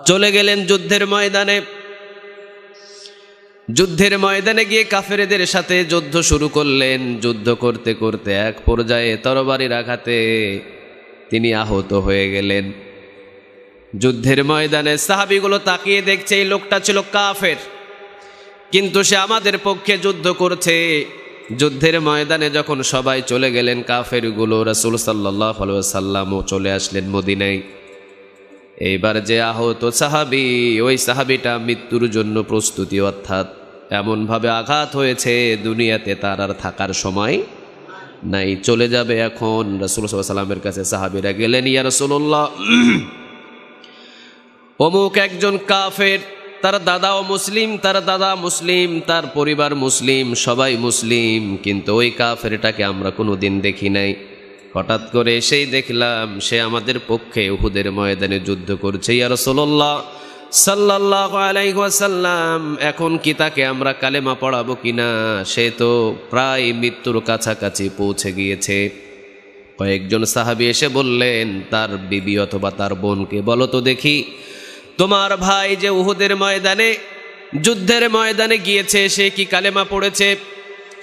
চলে গেলেন যুদ্ধের ময়দানে। যুদ্ধের ময়দানে গিয়ে কাফেরদের সাথে যুদ্ধ শুরু করলেন। যুদ্ধ করতে করতে এক পর্যায়ে তরবারির আঘাতে তিনি আহত হয়ে গেলেন। যুদ্ধের ময়দানে সাহাবীগুলো তাকিয়ে দেখছে এই লোকটা ছিল কাফের, কিন্তু সে আমাদের পক্ষে যুদ্ধ করছে। যুদ্ধের ময়দানে যখন সবাই চলে গেলেন কাফেরগুলো, রাসূল সাল্লাল্লাহু আলাইহি ওয়াসাল্লামও চলে আসলেন মদিনায়। এইবার যে আহত সাহাবী, ওই সাহাবীটা মৃত্যুর জন্য প্রস্তুতি, অর্থাৎ এমনভাবে আঘাত হয়েছে দুনিয়াতে তার আর থাকার সময় নাই, চলে যাবে এখন। রাসূল সাল্লাল্লাহু আলাইহি ওয়াসাল্লামের কাছে সাহাবীরা গেলেন, ইয়া রাসূলুল্লাহ, অমুক একজন কাফের, তার দাদাও মুসলিম, তার দাদা মুসলিম, তার পরিবার মুসলিম, সবাই মুসলিম, কিন্তু ওই কাফেরটাকে আমরা কোনোদিন দেখি নাই। হঠাৎ করে এসেই দেখলাম সে আমাদের পক্ষে উহুদের ময়দানে যুদ্ধ করছে। ইয়া রাসূলুল্লাহ সাল্লাল্লাহু আলাইহি ওয়াসাল্লাম, এখন কি তাকে আমরা কালেমা পড়াবো কিনা? সে তো প্রায় মৃত্যুর কাছাকাছি পৌঁছে গিয়েছে। কয়েকজন সাহাবী এসে বললেন তার বিবি অথবা তার বোনকে, বলো তো দেখি, তোমার ভাই যে উহুদের ময়দানে যুদ্ধের ময়দানে গিয়েছে সে কি কালেমা পড়েছে?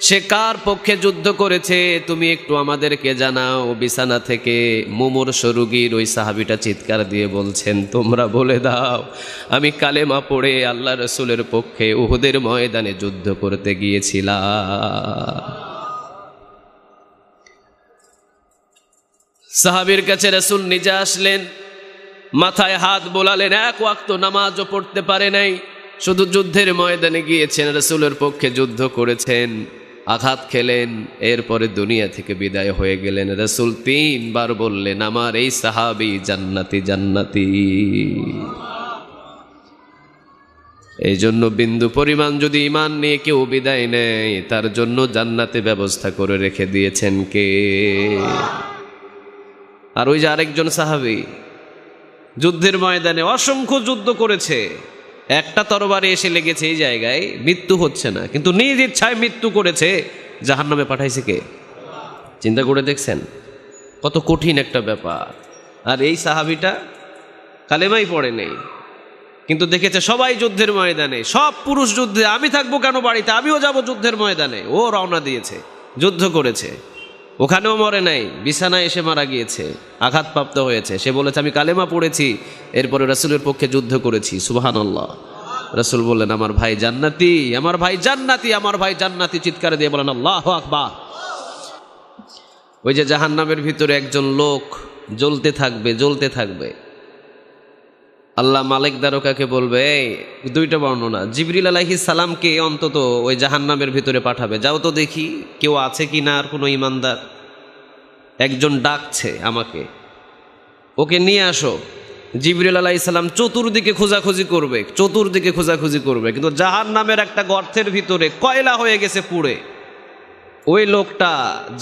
সে কার পক্ষে যুদ্ধ করেছে? তুমি একটু আমাদেরকে জানাও। বিছানা থেকে মুমূর্ষ রোগীর ওই সাহাবীটা চিৎকার দিয়ে বলছেন, তোমরা বলে দাও আমি কালেমা পড়ে আল্লাহ রাসূলের পক্ষে উহুদের ময়দানে যুদ্ধ করতে গিয়েছিলাম। সাহাবীর কাছে রাসূল নিজে আসলেন, মাথায় হাত বোলালেন, এক ওয়াক্ত নামাজও পড়তে পারে নাই, শুধু যুদ্ধের ময়দানে গিয়েছেন, রাসূলের পক্ষে যুদ্ধ করেছেন, আঘাত খেলেন, এরপরে দুনিয়া থেকে বিদায় হয়ে গেলেন। রাসূল 3 বার বললেন, আমার এই সাহাবী জান্নাতি জান্নাতি। এই জন্য বিন্দু পরিমাণ যদি ঈমান নিয়ে কেউ বিদায় নেয়, তার জন্য জান্নাতে ব্যবস্থা করে রেখে দিয়েছেন কে? আর ওই যে আরেকজন সাহাবী যুদ্ধের ময়দানে অসংখ্য যুদ্ধ করেছে, একটা তরবারি এসে লেগেছে এই জায়গায়, মৃত্যু হচ্ছে না, কিন্তু নিজ ইচ্ছায় মৃত্যু করেছে। জাহান্নামে পাঠাইছে কে? চিন্তা করে দেখছেন কত কঠিন একটা ব্যাপার। আর এই সাহাবীটা কালেমাই পড়ে নেই, কিন্তু দেখেছে সবাই যুদ্ধের ময়দানে, সব পুরুষ যুদ্ধে, আমি থাকবো কেন বাড়িতে, আমিও যাব যুদ্ধের ময়দানে। ও রওনা দিয়েছে, যুদ্ধ করেছে, ওখানেও মরে নাই, বিছানায় এসে মারা গিয়েছে, আঘাতপ্রাপ্ত হয়েছে। সে বলেছে আমি কালেমা পড়েছি, এরপরে রাসূলের পক্ষে যুদ্ধ করেছি। সুবহানাল্লাহ। রাসূল বললেন আমার ভাই জান্নাতি, আমার ভাই জান্নাতি, আমার ভাই জান্নাতি, চিৎকার দিয়ে বলেন আল্লাহু আকবার। ওই যে জাহান্নামের ভিতরে একজন লোক জ্বলতে থাকবে, জ্বলতে থাকবে। আল্লাহ মালিক দ্বারকাকে বলবে, এই দুইটা বর্ণনা, জিবরিল আলাইহিস সালামকে অন্তত ওই জাহান্নামের ভিতরে পাঠাবে, যাও তো দেখি কেউ আছে কি না আর কোনো ইমানদার। একজন ডাকছে আমাকে, ওকে নিয়ে আসো। জিবরিল আলাইহিস সালাম চতুর্দিকে খোঁজাখুঁজি করবে, চতুর্দিকে খোঁজাখুঁজি করবে, কিন্তু জাহান্নামের একটা গর্তের ভিতরে কয়লা হয়ে গেছে পুড়ে। ওই লোকটা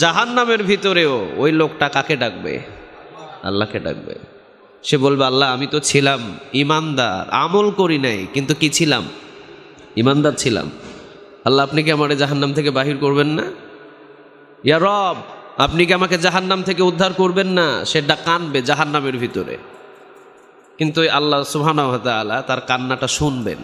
জাহান্নামের ভিতরেও ওই লোকটা কাকে ডাকবে? আল্লাহকে ডাকবে। সে বলবে আল্লাহ আমি তো ছিলাম ইমানদার, আমল করি নাই, কিন্তু কি ছিলাম? ইমানদার ছিলাম। আল্লাহ আপনি কি আমারে জাহান্নাম থেকে বাহির করবেন না? ইয়া রব আপনি কি আমাকে জাহান্নাম থেকে উদ্ধার করবেন না? সেটা কানবে জাহান্নামের ভিতরে, কিন্তু আল্লাহ সুবহানাহু ওয়া তাআলা তার কান্নাটা শুনবেন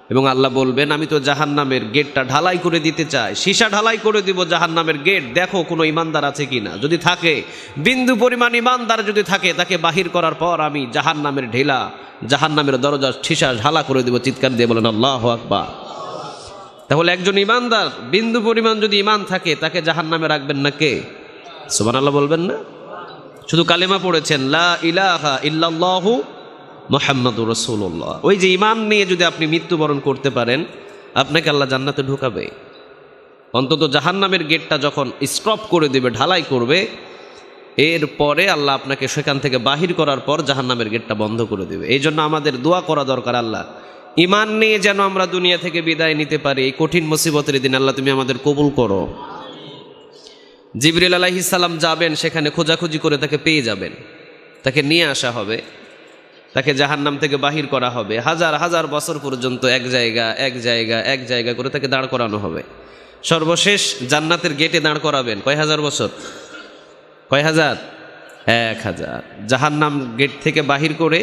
এবং আল্লাহ বলবেন আমি তো জাহান্নামের গেটটা ঢালাই করে দিতে চাই, সীসা ঢালাই করে দিব জাহান্নামের গেট, দেখো কোনো ইমানদার আছে কিনা। যদি থাকে, বিন্দু পরিমাণ ইমানদার যদি থাকে, তাকে বাহির করার পর আমি জাহান্নামের ঢেলা, জাহান্নামের দরজা সীসা ঢালা করে দিব। চিৎকার দিয়ে বলেন আল্লাহু আকবার। তাহলে একজন ইমানদার বিন্দু পরিমাণ যদি ইমান থাকে, তাকে জাহান্নামে রাখবেন না কে? সুবহানাল্লাহ বলবেন না? শুধু কালেমা পড়েছেন লা ইলাহা ইল্লাল্লাহু মুহাম্মাদুর রাসূলুল্লাহ, ওই যে ঈমান নিয়ে যদি আপনি মৃত্যুবরণ করতে পারেন, আপনাকে আল্লাহ জান্নাতে ঢোকাবে। অন্তত জাহান্নামের গেটটা যখন স্টপ করে দেবে, ঢালাই করবে, এরপরে আল্লাহ আপনাকে সেখান থেকে বাহির করার পর জাহান্নামের গেটটা বন্ধ করে দেবে। এই জন্য আমাদের দোয়া করা দরকার, আল্লাহ ঈমান নিয়ে যেন আমরা দুনিয়া থেকে বিদায় নিতে পারি। এই কঠিন মুসিবতের দিন আল্লাহ তুমি আমাদের কবুল করো। জিবরিল আলাইহিস সালাম যাবেন সেখানে, খোঁজাখুঁজি করে তাকে পেয়ে যাবেন, তাকে নিয়ে আসা হবে, তাকে জাহান্নাম থেকে বাহির করা হবে। হাজার হাজার বছর পর্যন্ত এক জায়গা করে তাকে দাঁড় করানো হবে। সর্বশেষ জান্নাতের গেটে দাঁড় করাবেন কয় হাজার বছর? কয় হাজার? 1000। জাহান্নাম গেট থেকে বাহির করে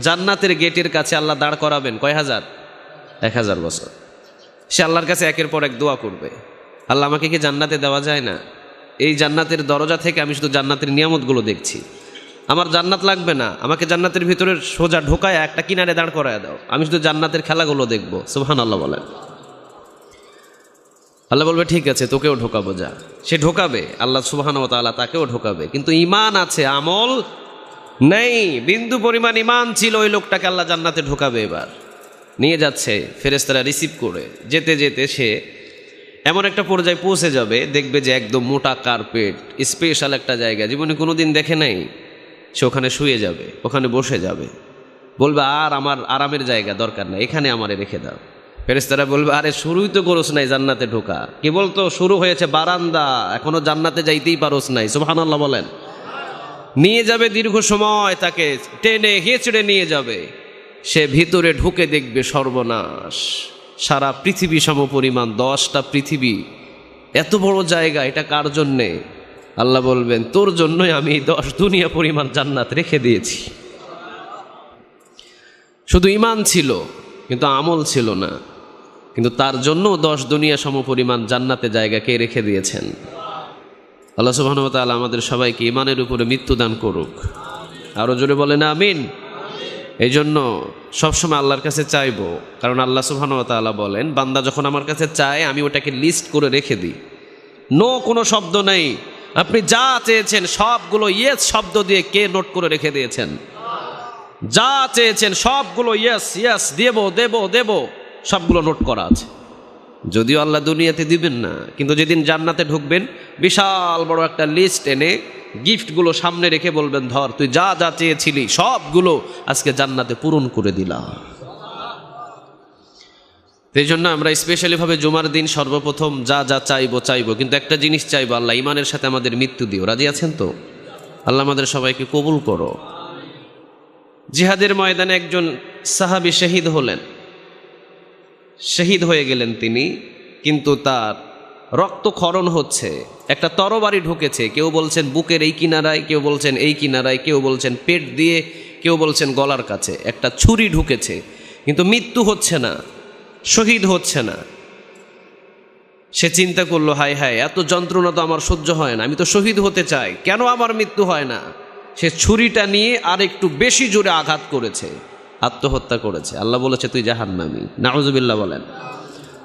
জান্নাতের গেটের কাছে আল্লাহ দাঁড় করাবেন কয় হাজার? 1000 বছর। সে আল্লাহর কাছে একের পর এক দোয়া করবে, আল্লাহ আমাকে কি জান্নাতে দেওয়া যায় না? এই জান্নাতের দরজা থেকে আমি শুধু জান্নাতের নিয়ামতগুলো দেখছি, আমার জান্নাত লাগবে না, আমাকে জান্নাতের ভিতরে সোজা ঢোকায় একটা কিনারে দাঁড় করায় দাও, আমি শুধু জান্নাতের খেলাগুলো দেখবো। সুবহানাল্লাহ বলেন। আল্লাহ বলবে ঠিক আছে, তোকেও ঢোকাবো, যা। সে ঢোকাবে, আল্লাহ সুবহানাহু ওয়া তাআলা তাকেও ঢোকাবে, কিন্তু ঈমান আছে, আমল নেই। বিন্দু পরিমাণ ঈমান ছিল, ওই লোকটাকে আল্লাহ জান্নাতে ঢোকাবে। এবার নিয়ে যাচ্ছে ফেরেশতারা রিসিভ করে, যেতে যেতে সে এমন একটা পর্যায়ে পৌঁছে যাবে, দেখবে যে একদম মোটা কার্পেট, স্পেশাল একটা জায়গা, জীবনে কোনোদিন দেখে নাই। সে ওখানে শুয়ে যাবে, ওখানে বসে যাবে, বলবে আর আমার আরামের জায়গা দরকার নাই, এখানে আমারে রেখে দাও। ফেরেশতারা বলবে আরে শুরুই তো করোস নাই জান্নাতে ঢোকা, কি বলতো শুরু হয়েছে বারান্দা, এখনো জান্নাতে যাইতেই পারোস নাই। সুবহানাল্লাহ বলেন। নিয়ে যাবে দীর্ঘ সময়, তাকে টেনে হেঁচড়ে নিয়ে যাবে। সে ভিতরে ঢুকে দেখবে সর্বনাশ, সারা পৃথিবী সমপরিমাণ, 10টা পৃথিবী, এত বড় জায়গা, এটা কার জন্যে? আল্লাহ বলবেন তোর জন্যই আমি 10 দুনিয়া পরিমাণ জান্নাত রেখে দিয়েছি। শুধু ঈমান ছিল কিন্তু আমল ছিল না, কিন্তু তার জন্য 10 দুনিয়া সমপরিমাণ জান্নাতে জায়গা কে রেখে দিয়েছেন? আল্লাহ সুবহানাহু ওয়া তাআলা আমাদের সবাইকে ঈমানের উপরে মৃত্যু দান করুক। আরো জোরে বলেন আমিন। এই জন্য সবসময় আল্লাহর কাছে চাইবো, কারণ আল্লাহ সুবহানাহু ওয়া তাআলা বলেন বান্দা যখন আমার কাছে চায় আমি ওটাকে লিস্ট করে রেখে দিই। নো কোনো শব্দ নেই, আপনি যা চেয়েছেন সবগুলো ইয়েস শব্দ দিয়ে কে নোট করে রেখে দিয়েছেন? যা চেয়েছেন সবগুলো ইয়েস ইয়েস, দেব দেব দেব, সবগুলো নোট করা আছে। যদিও আল্লাহ দুনিয়াতে দিবেন না, কিন্তু যেদিন জান্নাতে ঢুকবেন বিশাল বড় একটা লিস্ট এনে গিফটগুলো সামনে রেখে বলবেন ধর, তুই যা যা চেয়েছিলি সবগুলো আজকে জান্নাতে পূরণ করে দিলাম। এই জন্য আমরা স্পেশালি ভাবে জুমার দিন সর্বপ্রথম যা যা চাইবো, কিন্তু একটা জিনিস চাইবো, আল্লাহ ঈমানের সাথে আমাদের মৃত্যু দিও। রাজি আছেন তো? আল্লাহ আমাদের সবাইকে কবুল করো। জিহাদের ময়দানে একজন সাহাবী শহীদ হলেন, শহীদ হয়ে গেলেন তিনি, কিন্তু তার রক্তক্ষরণ হচ্ছে। একটা তরবারি ঢুকেছে, কেউ বলছেন বুকের এই কিনারায়, কেউ বলছেন এই কিনারায়, কেউ বলছেন পেট দিয়ে, কেউ বলছেন গলার কাছে। একটা ছুরি ঢুকেছে, কিন্তু মৃত্যু হচ্ছে না, শহীদ হচ্ছে না। সে চিন্তা করলো হায় হায়, এত যন্ত্রণা তো আমার সহ্য হয় না, আমি তো শহীদ হতে চাই, কেন আমার মৃত্যু হয় না? সে ছুরিটা নিয়ে আর একটু বেশি জোরে আঘাত করেছে, আত্মহত্যা করেছে। আল্লাহ বলেছে তুই জাহান্নামী। নাউজুবিল্লাহ বলেন।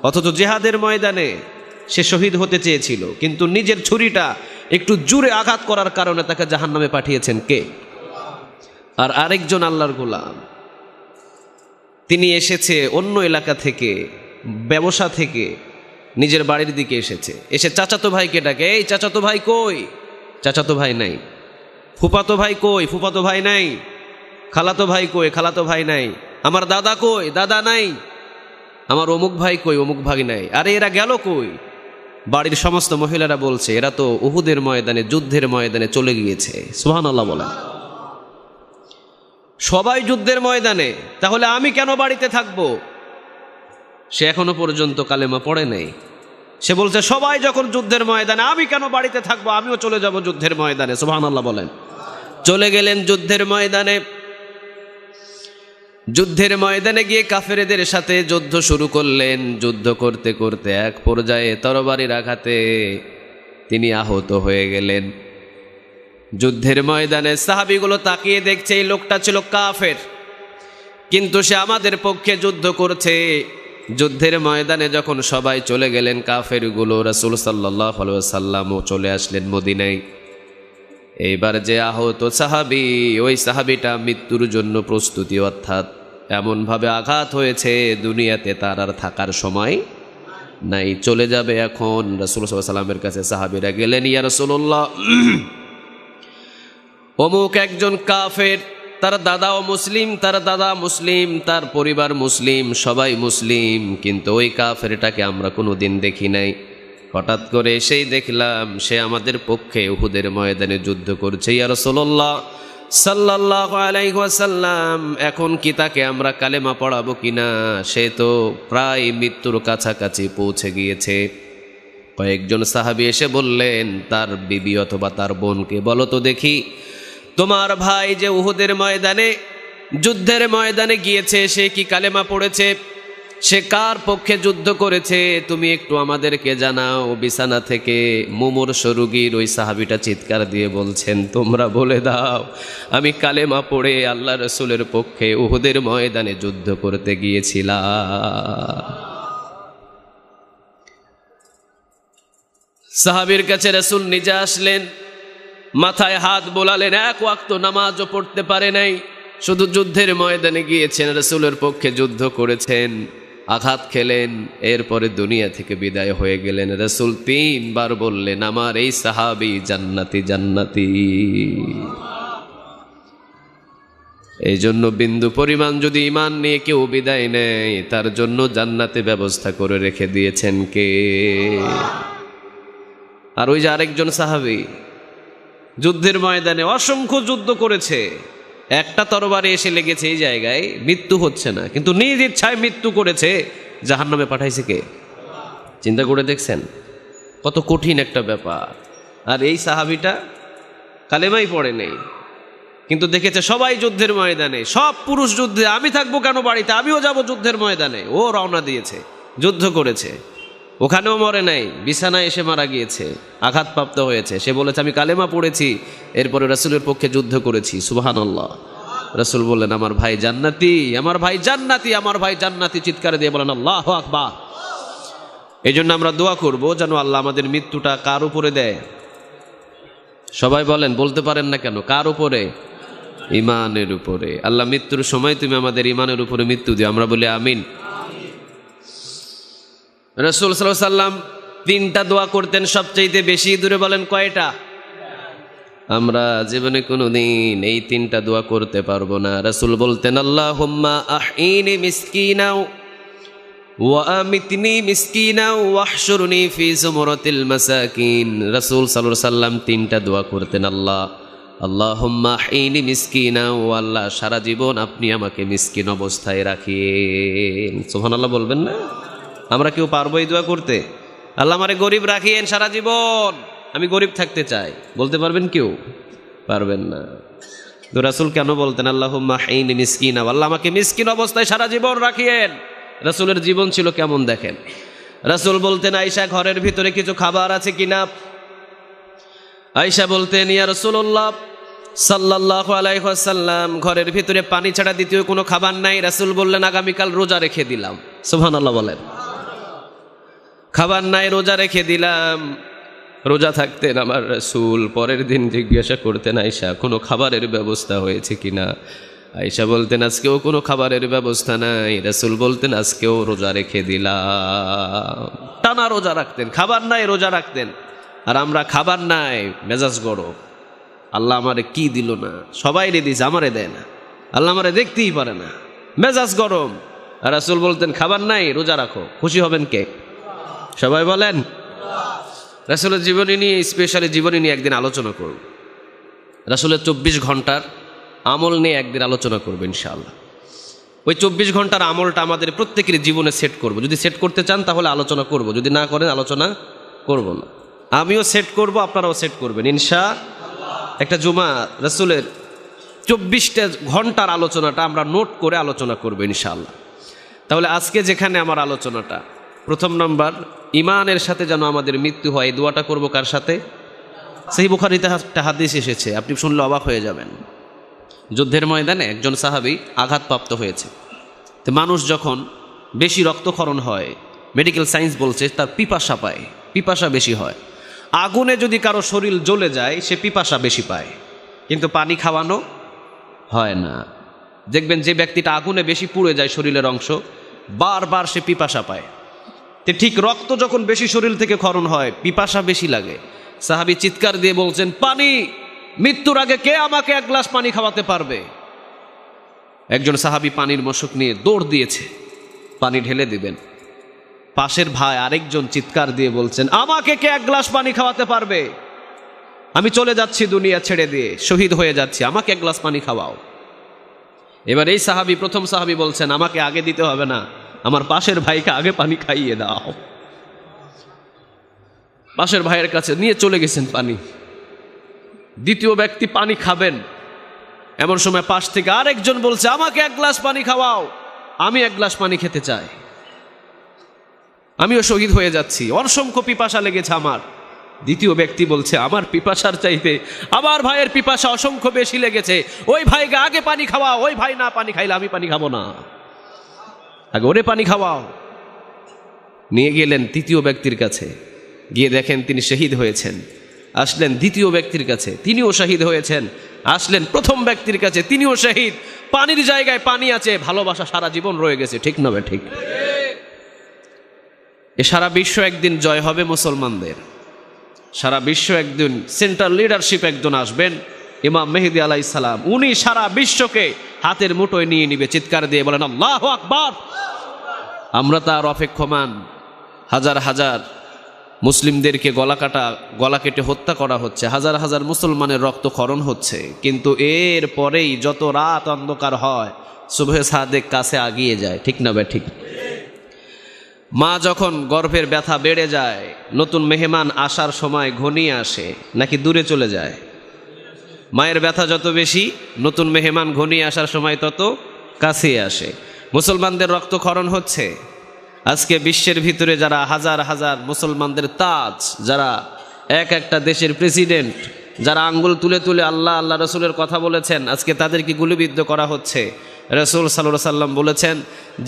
অথচ জিহাদের ময়দানে সে শহীদ হতে চেয়েছিল, কিন্তু নিজের ছুরিটা একটু জোরে আঘাত করার কারণে তাকে জাহান্নামে পাঠিয়েছেন কে? আর আরেকজন আল্লাহর গোলাম, তিনি এসেছে অন্য এলাকা থেকে, ব্যবসা থেকে নিজের বাড়ির দিকে এসেছে। এসে চাচাতো ভাইকে ডাকে, এই চাচাতো ভাই কই? চাচাতো ভাই নাই। ফুফাতো ভাই কই? ফুফাতো ভাই নাই। খালাতো ভাই কই? খালাতো ভাই নাই। আমার দাদা কই? দাদা নাই। আমার অমুক ভাই কই? অমুক ভাই নাই। আরে এরা গেল কই? বাড়ির সমস্ত মহিলারা বলছে এরা তো উহুদের ময়দানে, যুদ্ধের ময়দানে চলে গিয়েছে। সুবহানাল্লাহ বলেন। সবাই যুদ্ধের ময়দানে, তাহলে আমি কেন বাড়িতে থাকবো? সে এখনো পর্যন্ত কালেমা পড়ে নাই। সে বলছে সবাই যখন যুদ্ধের ময়দানে, আমি কেন বাড়িতে থাকবো, আমিও চলে যাব যুদ্ধের ময়দানে। সুবহানাল্লাহ বলেন। চলে গেলেন যুদ্ধের ময়দানে। যুদ্ধের ময়দানে গিয়ে কাফেরদের সাথে যুদ্ধ শুরু করলেন। যুদ্ধ করতে করতে এক পর্যায়ে তরবারির আঘাতে তিনি আহত হয়ে গেলেন। যুদ্ধের ময়দানে সাহাবীগুলো তাকিয়ে দেখছে এই লোকটা ছিল কাফের, কিন্তু সে আমাদের পক্ষে যুদ্ধ করছে। যুদ্ধের ময়দানে যখন সবাই চলে গেলেন কাফেরগুলো, রাসূল সাল্লাল্লাহু আলাইহি ওয়াসাল্লামও চলে আসলেন মদিনায়। এইবার যে আহত সাহাবী, ওই সাহাবীটা মৃত্যুর জন্য প্রস্তুতি, অর্থাৎ এমনভাবে আঘাত হয়েছে দুনিয়াতে তার আর থাকার সময় নাই, চলে যাবে এখন। রাসূল সাল্লাল্লাহু আলাইহি ওয়াসাল্লামের কাছে সাহাবীরা গেলেন, ইয়া রাসূলুল্লাহ, অমুক একজন কাফের, তার দাদাও মুসলিম, তার দাদা মুসলিম, তার পরিবার মুসলিম, সবাই মুসলিম, কিন্তু ওই কাফেরটাকে আমরা কোনোদিন দেখি নাই। হঠাৎ করে এসেই দেখলাম সে আমাদের পক্ষে উহুদের ময়দানে যুদ্ধ করছে। ইয়া রাসূলুল্লাহ সাল্লাল্লাহু আলাইহি ওয়াসাল্লাম, এখন কি তাকে আমরা কালেমা পড়াবো কিনা? সে তো প্রায় মৃত্যুর কাছাকাছি পৌঁছে গিয়েছে। কয়েকজন সাহাবী এসে বললেন তার বিবি অথবা তার বোনকে বলো তো দেখি, তোমার ভাই যে উহুদের ময়দানে, যুদ্ধের ময়দানে গিয়েছে, সে কি কালেমা পড়েছে? সে কার পক্ষে যুদ্ধ করেছে? তুমি একটু আমাদেরকে জানাও। বিছানা থেকে মুমূর্ষ রোগীর ওই সাহাবীটা চিৎকার দিয়ে বলছেন, তোমরা বলে দাও আমি কালেমা পড়ে আল্লাহ রসুলের পক্ষে উহুদের ময়দানে যুদ্ধ করতে গিয়েছিলাম। সাহাবীর কাছে রসুল নিজে আসলেন, মাথায় হাত বোলালেন, এক ওয়াক্ত নামাজও পড়তে পারে নাই, শুধু যুদ্ধের ময়দানে গিয়েছেন, রসুলের পক্ষে যুদ্ধ করেছেন, আঘাত খেলেন, এরপরে দুনিয়া থেকে বিদায় হয়ে গেলেন। রসুল 3 বার বললেন, আমার এই সাহাবী জান্নাতি জান্নাতি। এই জন্য বিন্দু পরিমাণ যদি ঈমান নিয়ে কেউ বিদায় নেয়, তার জন্য জান্নাতে ব্যবস্থা করে রেখে দিয়েছেন কে? আর ওই যে আরেকজন সাহাবী যুদ্ধের ময়দানে অসংখ্য যুদ্ধ করেছে, একটা তরবারি এসে লেগেছে এই জায়গায়, মৃত্যু হচ্ছে না, কিন্তু নিজ ইচ্ছায় মৃত্যু করেছে, জাহান্নামে পাঠাইছে কে? চিন্তা করে দেখছেন কত কঠিন একটা ব্যাপার। আর এই সাহাবীটা কালেমাই পড়ে নেই, কিন্তু দেখেছে সবাই যুদ্ধের ময়দানে, সব পুরুষ যুদ্ধে, আমি থাকবো কেন বাড়িতে, আমিও যাব যুদ্ধের ময়দানে। ও রওনা দিয়েছে, যুদ্ধ করেছে, ওখানেও মরে নাই, বিছানায় এসে মারা গিয়েছে, আঘাতপ্রাপ্ত হয়েছে। সে বলেছে আমি কালেমা পড়েছি, এরপরে রাসূলের পক্ষে যুদ্ধ করেছি। সুবহানাল্লাহ। রাসূল বললেন, আমার ভাই জান্নাতি, আমার ভাই জান্নাতি, আমার ভাই জান্নাতি। চিৎকার দিয়ে বলেন আল্লাহু আকবার। এই জন্য আমরা দোয়া করব যেন আল্লাহ আমাদের মৃত্যুটা কার উপরে দেয়? সবাই বলেন, বলতে পারেন না কেন? কার উপরে? ঈমানের উপরে। আল্লাহ মৃত্যুর সময় তুমি আমাদের ঈমানের উপরে মৃত্যু দিও, আমরা বলি আমিন। রাসূল সাল্লাল্লাহু আলাইহি ওয়াসাল্লাম 3টা দোয়া করতেন সবচাইতে বেশি। দূরে বলেন কয়টা? আমরা জীবনে কোনোদিন এই 3টা দোয়া করতে পারবো না। রাসূল বলতেন, আল্লাহুম্মা আহইনি মিসকিনা ওয়া আমিতনি মিসকিনা ওয়াহশুরনি ফি যুমরাতিল মাসাকিন। রাসূল সাল্লাল্লাহু আলাইহি ওয়াসাল্লাম 3টা দোয়া করতেন। আল্লাহুম্মা আহইনি মিসকিনা, ও আল্লাহ সারা জীবন আপনি আমাকে মিসকিন অবস্থায় রাখিয়েন। সুবহানাল্লাহ বলবেন না? আমরা কেউ পারবো এই দোয়া করতে? আল্লাহ আমারে গরিব রাখিয়েন সারা জীবন, আমি গরিব থাকতে চাই, বলতে পারবেন কেউ? পারবেন না। তো রাসূল কেন বলতেন আল্লাহুম্মা আহইনি মিসকিনা, আল্লাহ আমাকে মিসকিন অবস্থায় সারা জীবন রাখিয়েন? রাসূলের জীবন ছিল কেমন দেখেন। রাসূল বলতেন, আয়েশা ঘরের ভিতরে কিছু খাবার আছে কিনা? আয়েশা বলতেন, ইয়া রাসূলুল্লাহ সাল্লাল্লাহু আলাইহি ওয়াসাল্লাম, ঘরের ভিতরে পানি ছাড়া দ্বিতীয় কোনো খাবার নাই। রাসূল বললেন, আগামীকাল রোজা রেখে দিলাম। সুবহানাল্লাহ বলেন। খাবার নাই, রোজা রেখে দিলাম। রোজা থাকতেন আমার রাসূল, পরের দিন জিজ্ঞাসা করতেন, আয়েশা কোনো খাবারের ব্যবস্থা হয়েছে কিনা? আয়েশা বলতেন, আজকেও কোনো খাবারের ব্যবস্থা নাই। রাসূল বলতেন, আজকেও রোজা রেখে দিলাম। টানা রোজা রাখতেন, খাবার নাই রোজা রাখতেন। আর আমরা খাবার নাই, মেজাজ গরম, আল্লাহ আমারে কি দিল না, সবাই রে দিস, আমারে দেয় না, আল্লাহ আমারে দেখতেই পারে না, মেজাজ গরম। আর রাসূল বলতেন, খাবার নাই, রোজা রাখো। খুশি হবেন কে? সবাই বলেন। রাসূলের জীবনী নিয়ে, স্পেশালি জীবনী নিয়ে একদিন আলোচনা করব। রাসূলের 24 ঘন্টার আমল নিয়ে একদিন আলোচনা করবো ইনশাআল্লাহ। ওই 24 ঘন্টার আমলটা আমাদের প্রত্যেকের জীবনে সেট করব। যদি সেট করতে চান তাহলে আলোচনা করব, যদি না করেন আলোচনা করব না। আমিও সেট করব, আপনারাও সেট করবেন ইনশাআল্লাহ। একটা জুমা রাসূলের 24টা ঘন্টার আলোচনাটা আমরা নোট করে আলোচনা করব ইনশাআল্লাহ। তাহলে আজকে যেখানে আমার আলোচনাটা, প্রথম নাম্বার, ঈমানের সাথে যেন আমাদের মৃত্যু হয়, এই দোয়াটা করব কার সাথে? সহিহ বুখারীতে একটা হাদিস এসেছে, আপনি শুনলে অবাক হয়ে যাবেন। যুদ্ধের ময়দানে একজন সাহাবী আঘাতপ্রাপ্ত হয়েছে। তো মানুষ যখন বেশি রক্তক্ষরণ হয়, মেডিকেল সায়েন্স বলছে তার পিপাসা পায়, পিপাসা বেশি হয়। আগুনে যদি কারো শরীর জ্বলে যায়, সে পিপাসা বেশি পায়, কিন্তু পানি খাওয়ানো হয় না। দেখবেন যে ব্যক্তিটা আগুনে বেশি পুড়ে যায় শরীরের অংশ, বারবার সে পিপাসা পায়। তো ঠিক রক্ত যখন বেশি শরীর থেকে ক্ষরণ হয়, পিপাসা বেশি লাগে। সাহাবী চিৎকার দিয়ে বলছেন, পানি, মৃত্যুর আগে কে আমাকে 1 গ্লাস পানি খাওয়াতে পারবে? একজন সাহাবী পানির মশক নিয়ে দৌড় দিয়েছে, পানি ঢেলে দিবেন। পাশের ভাই আরেকজন চিৎকার দিয়ে বলছেন, আমাকে কে 1 গ্লাস পানি খাওয়াতে পারবে? আমি চলে যাচ্ছি দুনিয়া ছেড়ে দিয়ে, শহীদ হয়ে যাচ্ছি, আমাকে 1 গ্লাস পানি খাওয়াও। এবার এই সাহাবী, প্রথম সাহাবী বলছেন, আমাকে আগে দিতে হবে না, আমার পাশের ভাইকে আগে পানি খাইয়ে দাও। পাশের ভাইয়ের কাছে নিয়ে চলে গেছেন পানি। দ্বিতীয় ব্যক্তি পানি খাবেন, এমন সময় পাশ থেকে আরেকজন বলছে, আমাকে এক গ্লাস পানি খাওয়াও, আমি এক গ্লাস পানি খেতে চাই, আমিও শহীদ হয়ে যাচ্ছি, অসংখ্য পিপাসা লেগেছে আমার। দ্বিতীয় ব্যক্তি বলছে, আমার পিপাসার চাইতে আমার ভাইয়ের পিপাসা অসংখ্য বেশি লেগেছে, ওই ভাইকে আগে পানি খাওয়াও, ওই ভাই না পানি খাইলে আমি পানি খাবো না, আগে ওরে পানি খাওয়াও। নিয়ে গেলেন তৃতীয় ব্যক্তির কাছে, গিয়ে দেখেন তিনি শহীদ হয়েছেন। আসলেন দ্বিতীয় ব্যক্তির কাছে, তিনিও শহীদ হয়েছেন। আসলেন প্রথম ব্যক্তির কাছে, তিনিও শহীদ। পানির জায়গায় পানি আছে, ভালোবাসা সারা জীবন রয়ে গেছে। ঠিক না ভাই? ঠিক। এ সারা বিশ্ব একদিন জয় হবে মুসলমানদের। সারা বিশ্ব একদিন সেন্ট্রাল লিডারশিপ একজন আসবেন, ইমাম মেহেদী আলাইহিস সালাম। উনি সারা বিশ্বকে হাতের মুঠোয় নিয়ে নিবে। চিৎকার দিয়ে বলেন আল্লাহু আকবার। আমরা তার অপেক্ষমান। হাজার হাজার মুসলিমদেরকে গলা কেটে হত্যা করা হচ্ছে, হাজার হাজার মুসলমানের রক্তক্ষরণ হচ্ছে, কিন্তু এর পরেই যত রাত অন্ধকার হয় সুবহে সাদেক কাছে আগিয়ে যায়। ঠিক না ভাই? ঠিক। মা যখন গর্ভের ব্যথা বেড়ে যায়, নতুন মেহমান আসার সময় ঘনিয়ে আসে নাকি দূরে চলে যায়? মায়ের ব্যথা যত বেশি, নতুন মেহমান ঘনিয়ে আসার সময় তত কাছে আসে। মুসলমানদের রক্তক্ষরণ হচ্ছে। আজকে বিশ্বের ভিতরে যারা হাজার হাজার মুসলমানদের তাজ, যারা এক একটা দেশের প্রেসিডেন্ট, যারা আঙ্গুল তুলে তুলে আল্লাহ আল্লাহ রসুলের কথা বলেছেন, আজকে তাদেরকে গুলিবিদ্ধ করা হচ্ছে। রসুল সাল্লাল্লাহু আলাইহি সাল্লাম বলেছেন,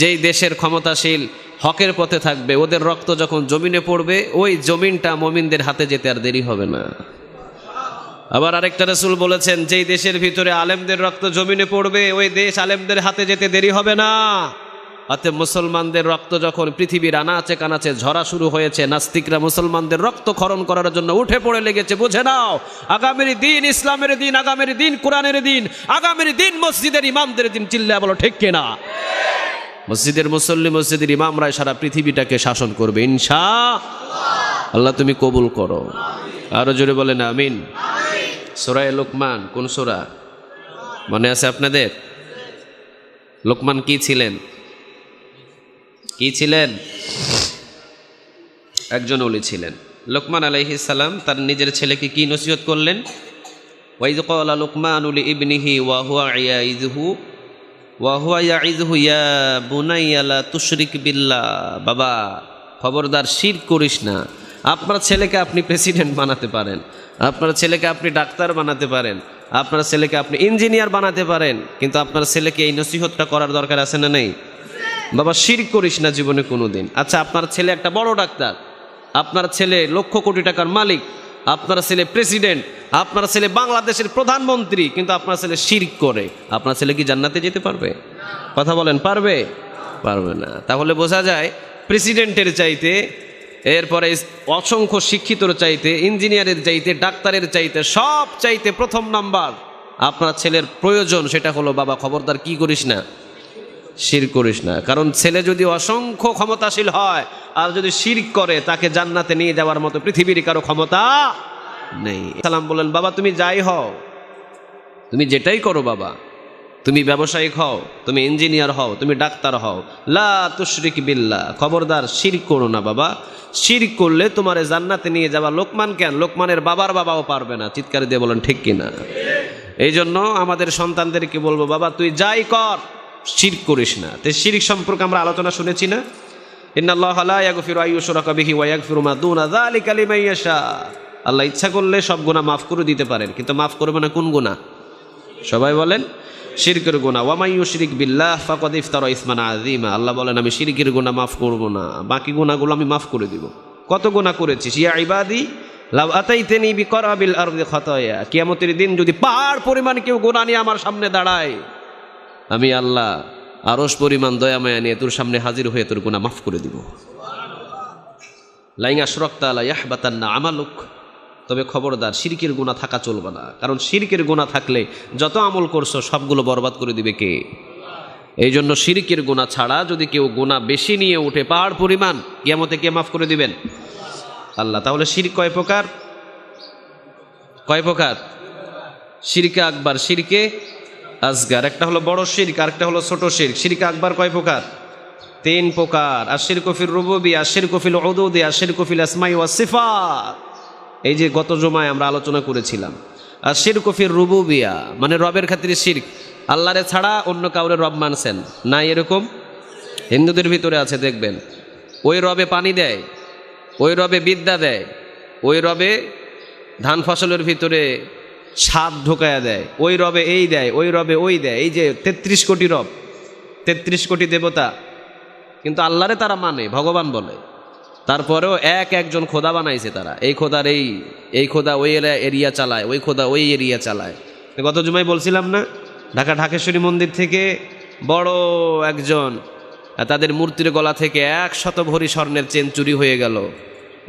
যেই দেশের ক্ষমতাশীল হকের পথে থাকবে, ওদের রক্ত যখন জমিনে পড়বে, ওই জমিনটা মুমিনদের হাতে যেতে আর দেরি হবে না। আবার আরেকটা রসুল বলেছেন, যেই দেশের ভিতরে আলেমদের রক্ত জমিনে পড়বে, ওই দেশ আলেমদের হাতে যেতে দেরি হবে না। অতএব মুসলমানদের রক্ত যখন পৃথিবীর আনাচে কানাচে ঝরা শুরু হয়েছে, নাস্তিকরা মুসলমানদের রক্ত খরণ করার জন্য উঠে পড়ে লেগেছে। বুঝে নাও, আগামীর দিন ইসলামের দিন, আগামীর দিন কোরআনের দিন, আগামীর দিন মসজিদের ইমামদের দিন। চিল্লায়া বলো ঠিক কিনা? মসজিদের মুসল্লি, মসজিদের ইমামরাই সারা পৃথিবীটাকে শাসন করবে ইনশাআল্লাহ। আল্লাহ তুমি কবুল করো। আরো জোরে বলেন আমিন। সূরা লোকমান, কোন সূরা মনে আছে আপনাদের? লোকমান কি ছিলেন? কি ছিলেন? একজন ওলি ছিলেন। লোকমান আলাইহিস সালাম তার নিজের ছেলেকে কি নসিহত করলেন? ওয়াইজ ক্বালা লুকমানু লিইবনিহি ওয়া হুয়া ইয়াইযুহু ইয়া বুনাইয়া লা তুশরিক বিল্লাহ। বাবা, খবরদার শিরক করিস না। আপনার ছেলেকে আপনি প্রেসিডেন্ট বানাতে পারেন, আপনার ছেলেকে আপনি ডাক্তার বানাতে পারেন, আপনার ছেলেকে আপনি ইঞ্জিনিয়ার বানাতে পারেন, কিন্তু আপনার ছেলেকে এই নসিহতটা করার দরকার আছে না নেই? বাবা, শিরক করিস না জীবনে কোনোদিন। আচ্ছা, আপনার ছেলে একটা বড় ডাক্তার, আপনার ছেলে লক্ষ কোটি টাকার মালিক, আপনার ছেলে প্রেসিডেন্ট, আপনার ছেলে বাংলাদেশের প্রধানমন্ত্রী, কিন্তু আপনার ছেলে শিরক করে, আপনার ছেলে কি জান্নাতে যেতে পারবে? কথা বলেন, পারবে? পারবে না। তাহলে বোঝা যায় প্রেসিডেন্টের চাইতে, এরপরে অসংখ্য শিক্ষিতর চাইতে, ইঞ্জিনিয়ারের চাইতে, ডাক্তারের চাইতে, সব চাইতে প্রথম নাম্বার আপনার ছেলের প্রয়োজন, সেটা হলো বাবা খবরদার কি করিস না, শিরক করিস না। কারণ ছেলে যদি অসংখ্য ক্ষমতাশীল হয় আর যদি শিরক করে, তাকে জান্নাতে নিয়ে যাওয়ার মতো পৃথিবীর কারো ক্ষমতা নেই। সালাম বললেন, বাবা তুমি যাই হও, তুমি যেটাই করো বাবা, তুমি ব্যবসায়িক হও, তুমি ইঞ্জিনিয়ার হও, তুমি ডাক্তার হও, লা তুশরিক বিল্লাহ, খবরদার শিরক করো না বাবা। শিরক করলে তোমারে জান্নাতে নিয়ে যাওয়া লোকমান কেন, লোকমানের বাবার বাবাও পারবে না। চিৎকার দিয়ে বলেন ঠিক কিনা? এই জন্য আমাদের সন্তানদেরকে বলবো, বাবা তুই যাই কর, শিরক করিস না। তো শিরক সম্পর্কে আমরা আলোচনা শুনেছি না? ইন্নাল্লাহা লা ইয়াগফিরু আইয়ুশরাকা বিহি ওয়া ইয়াগফিরু মা দুনা যালিকা লিমান ইয়াশা। আল্লাহ ইচ্ছা করলে সব গুনাহ মাফ করে দিতে পারেন, কিন্তু মাফ করবে না কোন গুনাহ? সবাই বলেন শিরকের গুনাহ। ওয়া মান ইউশরিক বিল্লাহ ফাকাদ ইফতারা ইসমান আযীমা। আল্লাহ বলেন আমি শিরকের গুনাহ মাফ করব না, বাকি গুনাহগুলো আমি মাফ করে দিব। কত গুনাহ করেছিস? ইয়া ইবাদি লাউ আতাইতানি বিকরাবিল আরদি খাতায়া। কিয়ামতের দিন যদি পাহাড় পরিমাণ কেউ গুনাহ নিয়ে আমার সামনে দাঁড়ায়, আমি আল্লাহ আরশ পরিমাণ দয়া মায়া নিয়ে তোর সামনে হাজির হয়ে তোর গুনাহ মাফ করে দিব। লাইন আশরাকতা লা ইয়াহবাতান্না আমালুক। তবে খবরদার শিরকের গুনাহ থাকা চলবে না, কারণ শিরকের গুনাহ থাকলে যত আমল করছো সবগুলো বরবাদ করে দিবে কে? এই জন্য শিরকের গুনাহ ছাড়া যদি কেউ গুনাহ বেশি নিয়ে উঠে পাহাড় পরিমাণ, কিয়ামতে কে মাফ করে দিবেন? আল্লাহ। তাহলে শিরক কয় প্রকার? কয় প্রকার? শিরকে আকবার, শিরকে আসগার। একটা হলো বড় শিরক, আরেকটা হলো ছোট শিরক। শিরকে আকবার কয় প্রকার? 3 প্রকার। আশিরকু ফির রুবুবিয়্যাহ, আশিরকু ফিল উদুদিয়্যাহ, আশিরকু ফিল আসমাই ওয়াস সিফাত। এই যে গত জুমায় আমরা আলোচনা করেছিলাম, আর শিরকু ফির রুবুবিয়া, মানে রবের খাতিরে শিরক, আল্লাহরে ছাড়া অন্য কাউরে রব মানছেন না, এরকম হিন্দুদের ভিতরে আছে দেখবেন। ওই রবে পানি দেয়, ওই রবে বিদ্যা দেয়, ওই রবে ধান ফসলের ভিতরে স্বাদ ঢোকায়া দেয়, ওই রবে এই দেয়, ওই রবে ওই দেয়। এই যে 33 কোটি রব, 33 কোটি দেবতা, কিন্তু আল্লাহরে তারা মানে, ভগবান বলে। তারপরেও একজন খোদা বানাইছে তারা। এই খোদার এই খোদা ওই এরিয়া চালায়, ওই খোদা ওই এরিয়া চালায়। গত জুমায় বলছিলাম না, ঢাকা ঢাকেশ্বরী মন্দির থেকে বড় একজন, তাদের মূর্তির গলা থেকে 100 ভরি স্বর্ণের চেন চুরি হয়ে গেল।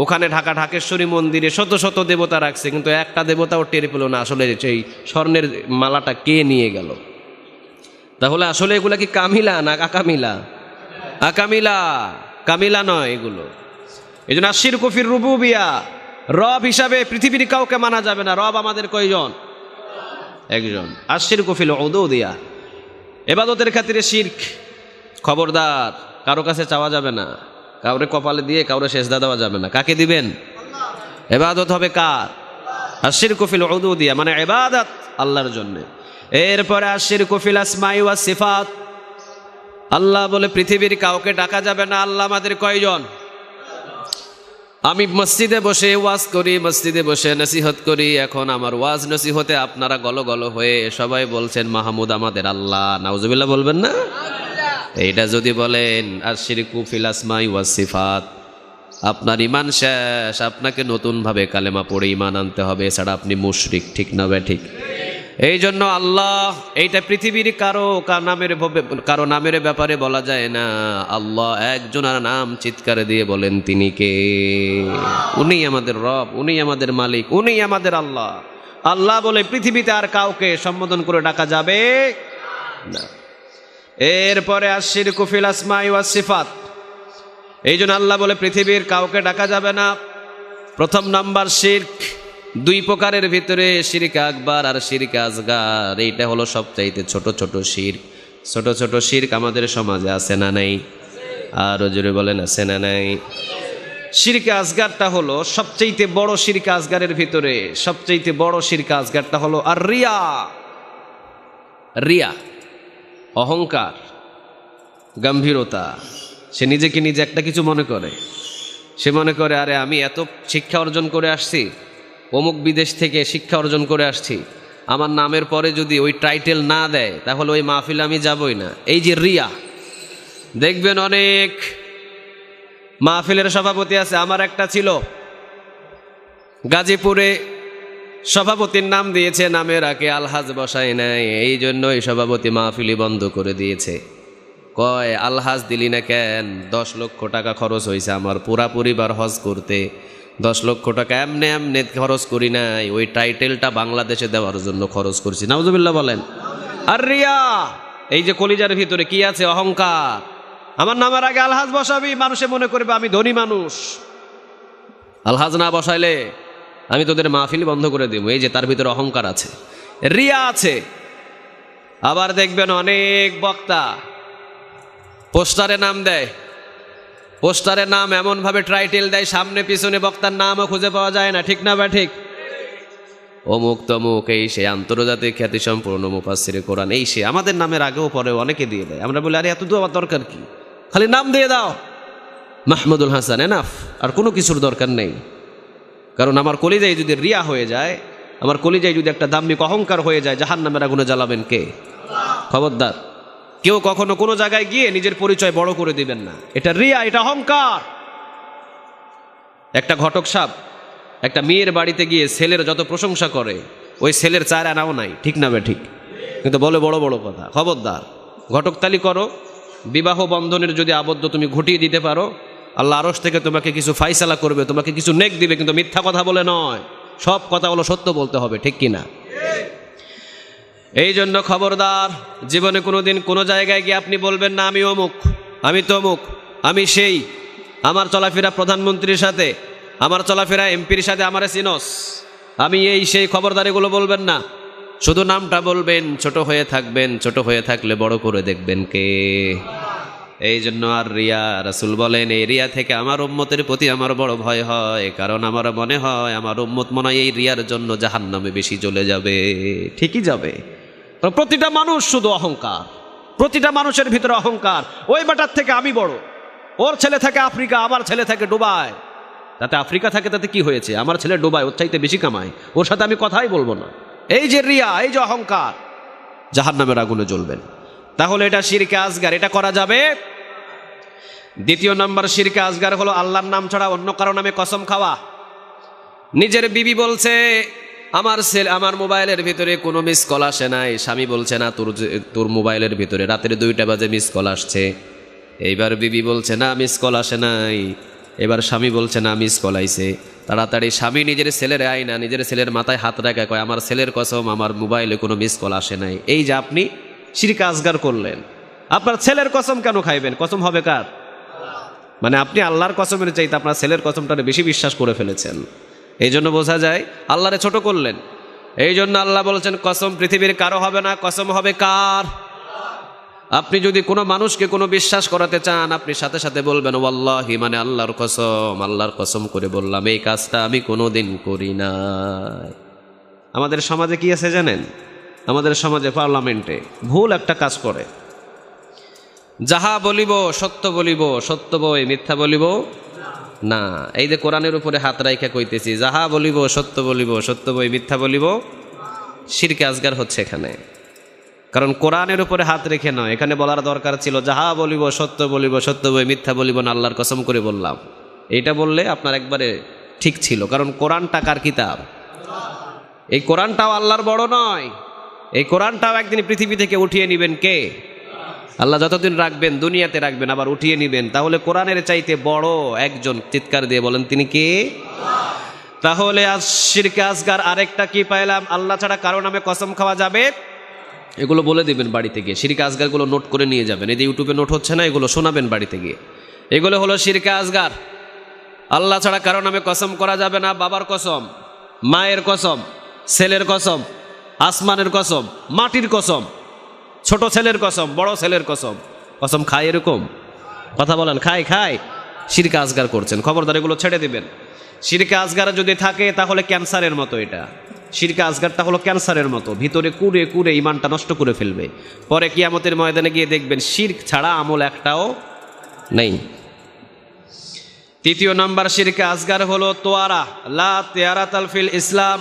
ওখানে ঢাকা ঢাকেশ্বরী মন্দিরে শত শত দেবতা রাখছে, কিন্তু একটা দেবতাও টের পেল না আসলে সেই স্বর্ণের মালাটা কে নিয়ে গেল। তাহলে আসলে এগুলা কি কামিলা না আকামিলা? আকামিলা, কামিলা নয় এগুলো। এই জন্য আশিরকু ফির রুবুবিয়া, রব হিসাবে পৃথিবীর কাউকে মানা যাবে না। রব আমাদের কয়জন? একজন। আশিরকু ফিল উদুদিয়া, ইবাদতের খাতিরে শিরক, খবরদার, কারো কাছে চাওয়া যাবে না, কাউরে কপালে দিয়ে কাউরে সেজদা দেওয়া যাবে না। কাকে দিবেন? ইবাদত হবে কার? আশিরকু ফিল উদুদিয়া, মানে ইবাদত আল্লাহর জন্য। এরপরে আশিরকু ফিল আসমাই ওয়াস সিফাত, আল্লাহ বলে পৃথিবীর কাউকে ডাকা যাবে না। আল্লাহ আমাদের কয়জন? আমি মসজিদে বসে ওয়াজ করি, মসজিদে বসে নসিহত করি, এখন আমার ওয়াজ নসিহতে আপনারা গল গল হয়ে সবাই বলছেন মাহমুদ আমাদের আল্লাহ, নাউজুবিল্লাহ বলবেন না? এইটা যদি বলেন আশিরকু ফিল আসমাই ওয়াস সিফাত, আপনার ইমান শেষ, আপনাকে নতুনভাবে কালেমা পড়ে ইমান আনতে হবে, এছাড়া আপনি মুশরিক। ঠিক না বে ঠিক? এই জন্য আল্লাহ, এইটা পৃথিবীর কারো নামের ব্যাপারে বলা যায় না। আল্লাহ একজনের নাম চিৎকার দিয়ে বলেন তিনি কে? উনি আমাদের রব, উনি আমাদের মালিক, উনি আমাদের আল্লাহ। আল্লাহ বলে পৃথিবীতে আর কাউকে সম্বোধন করে ডাকা যাবে না। এরপরে আশিরকু ফিল আসমাই ওয়াস সিফাত, এই জন্য আল্লাহ বলে পৃথিবীর কাউকে ডাকা যাবে না। প্রথম নাম্বার শিরক, 2 প্রকারের ভিতরে শিরক আকবার আর শিরক আসগার। এইটা হলো সবচাইতে ছোট ছোট শিরক। ছোট ছোট শিরক আমাদের সমাজে আছে না নাই? আরো জোরে বলেন, আছে না নাই? শিরক আসগারটা হলো সবচাইতে বড় শিরক আসগারের ভিতরে। সবচাইতে বড় শিরক আসগারটা হলো আর রিয়া। রিয়া, অহংকার, গম্ভীরতা। সে নিজেকে নিজে একটা কিছু মনে করে। সে মনে করে আরে আমি এত শিক্ষা অর্জন করে আসছি, অমুক বিদেশ থেকে শিক্ষা অর্জন করে আসছি, আমার নামের পরে যদি ওই টাইটেল না দেয় তাহলে ওই মাহফিলে আমি যাবই না। এই যে রিয়া, দেখবেন অনেক মাহফিলের সভাপতি আছে। আমার একটা ছিল গাজীপুরে, সভাপতির নাম দিয়েছে, নামের আগে আলহাজ বসায় নাই, এই জন্য এই সভাপতি মাহফিলি বন্ধ করে দিয়েছে। কয় আলহাজ দিলি না কেন? 10 লক্ষ টাকা খরচ হয়েছে আমার পুরা পরিবার হজ করতে, 10 লক্ষ টাকা এমনি এমনি খরচ করি নাই, ওই টাইটেলটা বাংলাদেশে দেওয়ার জন্য খরচ করছি। নাউজুবিল্লাহ বলেন। আর রিয়া, এই যে কলিজার ভিতরে কি আছে? অহংকার। আমার নামের আগে আলহাজ বসাবি, মানুষে মনে করবে আমি ধনী মানুষ, আলহাজ না বসাইলে আমি তোদের মাহফিল বন্ধ করে দেব। এই যে তার ভিতরে অহংকার আছে, রিয়া আছে। আবার দেখবেন অনেক বক্তা পোস্টারে নাম দেয়, পোস্টারে নাম এমনভাবে টাইটেল দেয়, সামনে পিছনে বক্তার নামও খুঁজে পাওয়া যায় না। ঠিক না বা ঠিক? অমুক তমুক, এই সে আন্তর্জাতিক খ্যাতি সম্পূর্ণ মুফাসসিরে কোরআন, এই সে আমাদের নামের আগেও পরে অনেকে দিয়ে দেয়। আমরা বলি আরে এত তো দরকার কি, খালি নাম দিয়ে দাও মাহমুদুল হাসান, এনাফ, আর কোনো কিছুর দরকার নেই। কারণ আমার কলিজায় যদি রিয়া হয়ে যায়, আমার কলিজায় যদি একটা দাম্ভিক অহংকার হয়ে যায়, জাহান্নামের আগুনে জ্বালাবেন কে? খবরদার, কেউ কখনো কোনো জায়গায় গিয়ে নিজের পরিচয় বড় করে দিবেন না। এটা রিয়া, এটা অহংকার। একটা ঘটক সাহেব একটা মেয়ের বাড়িতে গিয়ে ছেলের যত প্রশংসা করে, ওই ছেলের 4 আনাও নাই। ঠিক না বে ঠিক? কিন্তু বলে বড় বড় কথা। খবরদার, ঘটকতালি করো, বিবাহ বন্ধনের যদি আবদ্ধ তুমি ঘটিয়ে দিতে পারো, আল্লাহ আরশ থেকে তোমাকে কিছু ফাইসালা করবে, তোমাকে কিছু নেক দিবে, কিন্তু মিথ্যা কথা বলে নয়। সব কথা হলো সত্য বলতে হবে। ঠিক কিনা? এই জন্য খবরদার, জীবনে কোনোদিন কোনো জায়গায় গিয়ে আপনি বলবেন না আমি অমুক, আমি তমুক, আমি সেই, আমার চলাফেরা প্রধানমন্ত্রীর সাথে, আমার চলাফেরা এমপির সাথে আমারে চিনস, আমি এই সেই। খবরদার এগুলো বলবেন না। শুধু নামটা বলবেন, ছোট হয়ে থাকবেন। ছোট হয়ে থাকলে বড় করে দেখবেন কে? এই জন্য আর রিয়া, রাসূল বলেন এই রিয়া থেকে আমার উম্মতের প্রতি আমার বড় ভয় হয়, কারণ আমার মনে হয় আমার উম্মত মনে হয় এই রিয়ার জন্য জাহান্নামে বেশি চলে যাবে। ঠিকই যাবে। প্রতিটা মানুষ শুধু অহংকার, প্রতিটা মানুষের ভিতরে অহংকার। ওই বেটার থেকে আমি বড়, ওর ছেলে থাকে আফ্রিকা, আমার ছেলে থাকে ডুবাই। তাতে আফ্রিকা থাকে তাতে কি হয়েছে, আমার ছেলে ডুবাই, ওর চাইতে বেশি কামায়, ওর সাথে আমি কথাই বলবো না। এই যে রিয়া, এই যে অহংকার, জাহান্নামের আগুনে জ্বলবেন। তাহলে এটা শিরকে আসগার, এটা করা যাবে। দ্বিতীয় নম্বর শিরকে আসগার হলো আল্লাহর নাম ছাড়া অন্য কারো নামে কসম খাওয়া। নিজের বিবি বলছে আমার মোবাইলের ভিতরে কোনো মিস কল আসে নাই, স্বামী বলছে না তোর মোবাইলের ভিতরে রাতের 2টা বাজে মিস কল আসছে। এইবার বিবি বলছে না মিস কল আসে নাই, এবার স্বামী বলছে না মিস কল আইছে। তাড়াতাড়ি স্বামী নিজের ছেলের আয়না, নিজের ছেলের মাথায় হাত রাখা কয় আমার ছেলের কসম আমার মোবাইলে কোনো মিস কল আসে নাই। এই যে আপনি শিরকে আসগার করলেন। আপনার ছেলের কসম কেন খাইবেন? কসম হবে কার? মানে আপনি আল্লাহর কসমের চাইতে আপনার ছেলের কসমটা বেশি বিশ্বাস করে ফেলেছেন। এই জন্য বোঝা যায় আল্লাহরে ছোট করলেন। এই জন্য আল্লাহ বলছেন কসম পৃথিবীর কারো হবে না, কসম হবে কার? আপনি যদি কোনো মানুষকে কোনো বিশ্বাস করাতে চান, আপনি সাথে সাথে বলবেন ওয়াল্লাহি, মানে আল্লাহর কসম, আল্লাহর কসম করে বললাম এই কাজটা আমি কোনোদিন করি না। আমাদের সমাজে কি আছে জানেন? আমাদের সমাজে পার্লামেন্টে ভুল একটা কাজ করে, যাহা বলিব সত্য বলিব, সত্য বই মিথ্যা বলিব না। এই যে কোরআনের উপরে হাত রাইখা কইতেছি, যাহা বলিব সত্য বলিব, সত্য বই মিথ্যা বলিব, শিরকে আসগার হচ্ছে এখানে। কারণ কোরআনের উপরে হাত রেখে নয়, এখানে বলার দরকার ছিল যাহা বলিব সত্য বলিব, সত্য বই মিথ্যা বলিব না, আল্লাহর কসম করে বললাম। এইটা বললে আপনার একবারে ঠিক ছিল, কারণ কোরআন টাকার কিতাব। এই কোরআনটাও আল্লাহর বড় নয়, এই কোরআনটাও একদিন পৃথিবী থেকে উঠিয়ে নিবেন কে? আল্লাহ যতদিন রাখবেন দুনিয়াতে রাখবেন, আবার উঠিয়ে নিবেন। তাহলে কোরআনের চাইতে বড় একজন, চিৎকার দিয়ে বলেন তিনি কে? তাহলে আজ শিরকে আসগার আরেকটা কি পাইলাম? আল্লাহ ছাড়া কারো নামে কসম খাওয়া যাবে। এগুলো বলে দিবেন বাড়িতে গিয়ে, শিরকে আসগারগুলো নোট করে নিয়ে যাবেন। এই যে ইউটিউবে নোট হচ্ছে না, এগুলো শোনাবেন বাড়িতে গিয়ে। এগুলো হলো শিরকে আসগার। আল্লাহ ছাড়া কারো নামে কসম করা যাবে না। বাবার কসম, মায়ের কসম, ছেলের কসম, আসমানের কসম, মাটির কসম, ছোট ছেলের কসম, বড় ছেলের কসম। কসম খায় এরকম কথা বলেন? খায় খায়, শিরকে আসগার করছেন। খবরদার এগুলো ছেড়ে দিবেন। শিরকে আসগার যদি থাকে তাহলে ক্যান্সারের মতো। এটা শিরকে আসগারটা হলো ক্যান্সারের মতো, ভিতরে কুড়ে কুড়ে ইমানটা নষ্ট করে ফেলবে। পরে কিয়ামতের ময়দানে গিয়ে দেখবেন শিরক ছাড়া আমল একটাও নেই। তৃতীয় নম্বর শিরকে আসগার হলো তোয়ারা। লা তিয়ারাতাল ফিল ইসলাম,